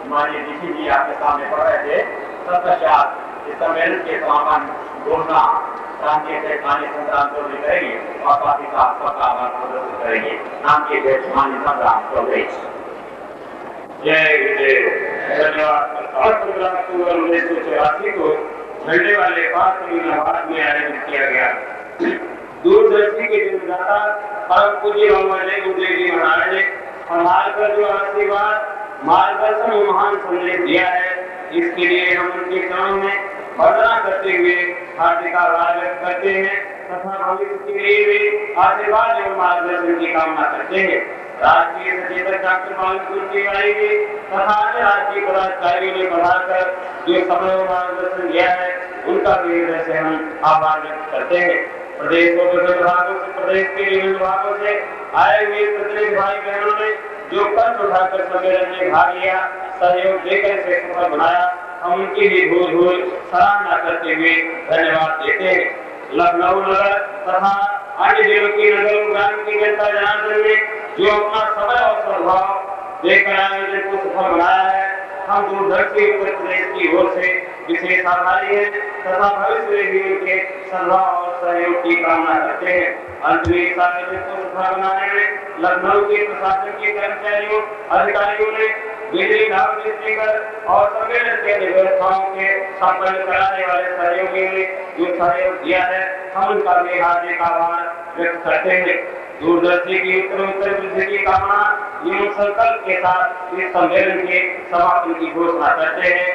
माननीय डीसी जी आपके सामने पढ़ रहे थे। तत्पश्चात इस सम्मेलन के समापन घोषणा राष्ट्रीय स्थानीय संग्राम चौधरी करेंगे और पार्टी का सबका आभार प्रदर्शित करेंगे। नाम के अध्यक्ष माननीय संग्राम चौधरी। जय गुरुदेव। धन्यवाद। 1984 को झंडे वाले 5 इलाहाबाद में आयोजित किया गया। दूरदर्शी के जन्मदाता परम पूज्य बाबा गुरुदेव जी महाराज ने संभाल कर जो आशीर्वाद मार्गदर्शन और महान संदेश दिया है, इसके लिए हम उनके चरणों में वंदना करते हुए हार्दिक आभार व्यक्त करते हैं तथा भविष्य के लिए भी आशीर्वाद एवं मार्गदर्शन की कामना करते हैं। राष्ट्रीय सचेतक डॉक्टर बालकृष्ण तिवारी जी तथा अन्य राष्ट्रीय पदाधिकारियों ने बढ़ाकर जो समय और मार्गदर्शन दिया है, उनका भी हृदय से हम आभार व्यक्त करते हैं। प्रदेश के विभिन्न भागों से प्रदेश के विभिन्न भागों से आए हुए प्रतिनिधि भाई बहनों ने जो कष्ट उठाकर सम्मेलन में भाग लिया, सहयोग देकर इसे सफल बनाया, हम उनकी भी धूल धूल सराहना करते हुए धन्यवाद देते हैं। लखनऊ नगर तथा अन्य जिलों की नगर ग्राम की जनता जनार्दन ने जो अपना समय और सद्भाव देकर आयोजन को सफल बनाया है, हम दूरदर्शी उत्तर प्रदेश की ओर से विशेष आभारी हैं तथा भविष्य में भी उनके सद्भाव और सहयोग की कामना करते हैं। अंत में इस आयोजन को सफल बनाने में लखनऊ के प्रशासन के कर्मचारियों अधिकारियों ने बिजली लाभ स्पीकर और सम्मेलन के व्यवस्थाओं के संपन्न कराने वाले सहयोगियों ने जो सहयोग दिया है, हम उनका भी हार्दिक आभार व्यक्त करते हैं। दूरदर्शी की उत्तर वृद्धि की कामना एवं संकल्प के साथ इस सम्मेलन के समापन की घोषणा करते हैं।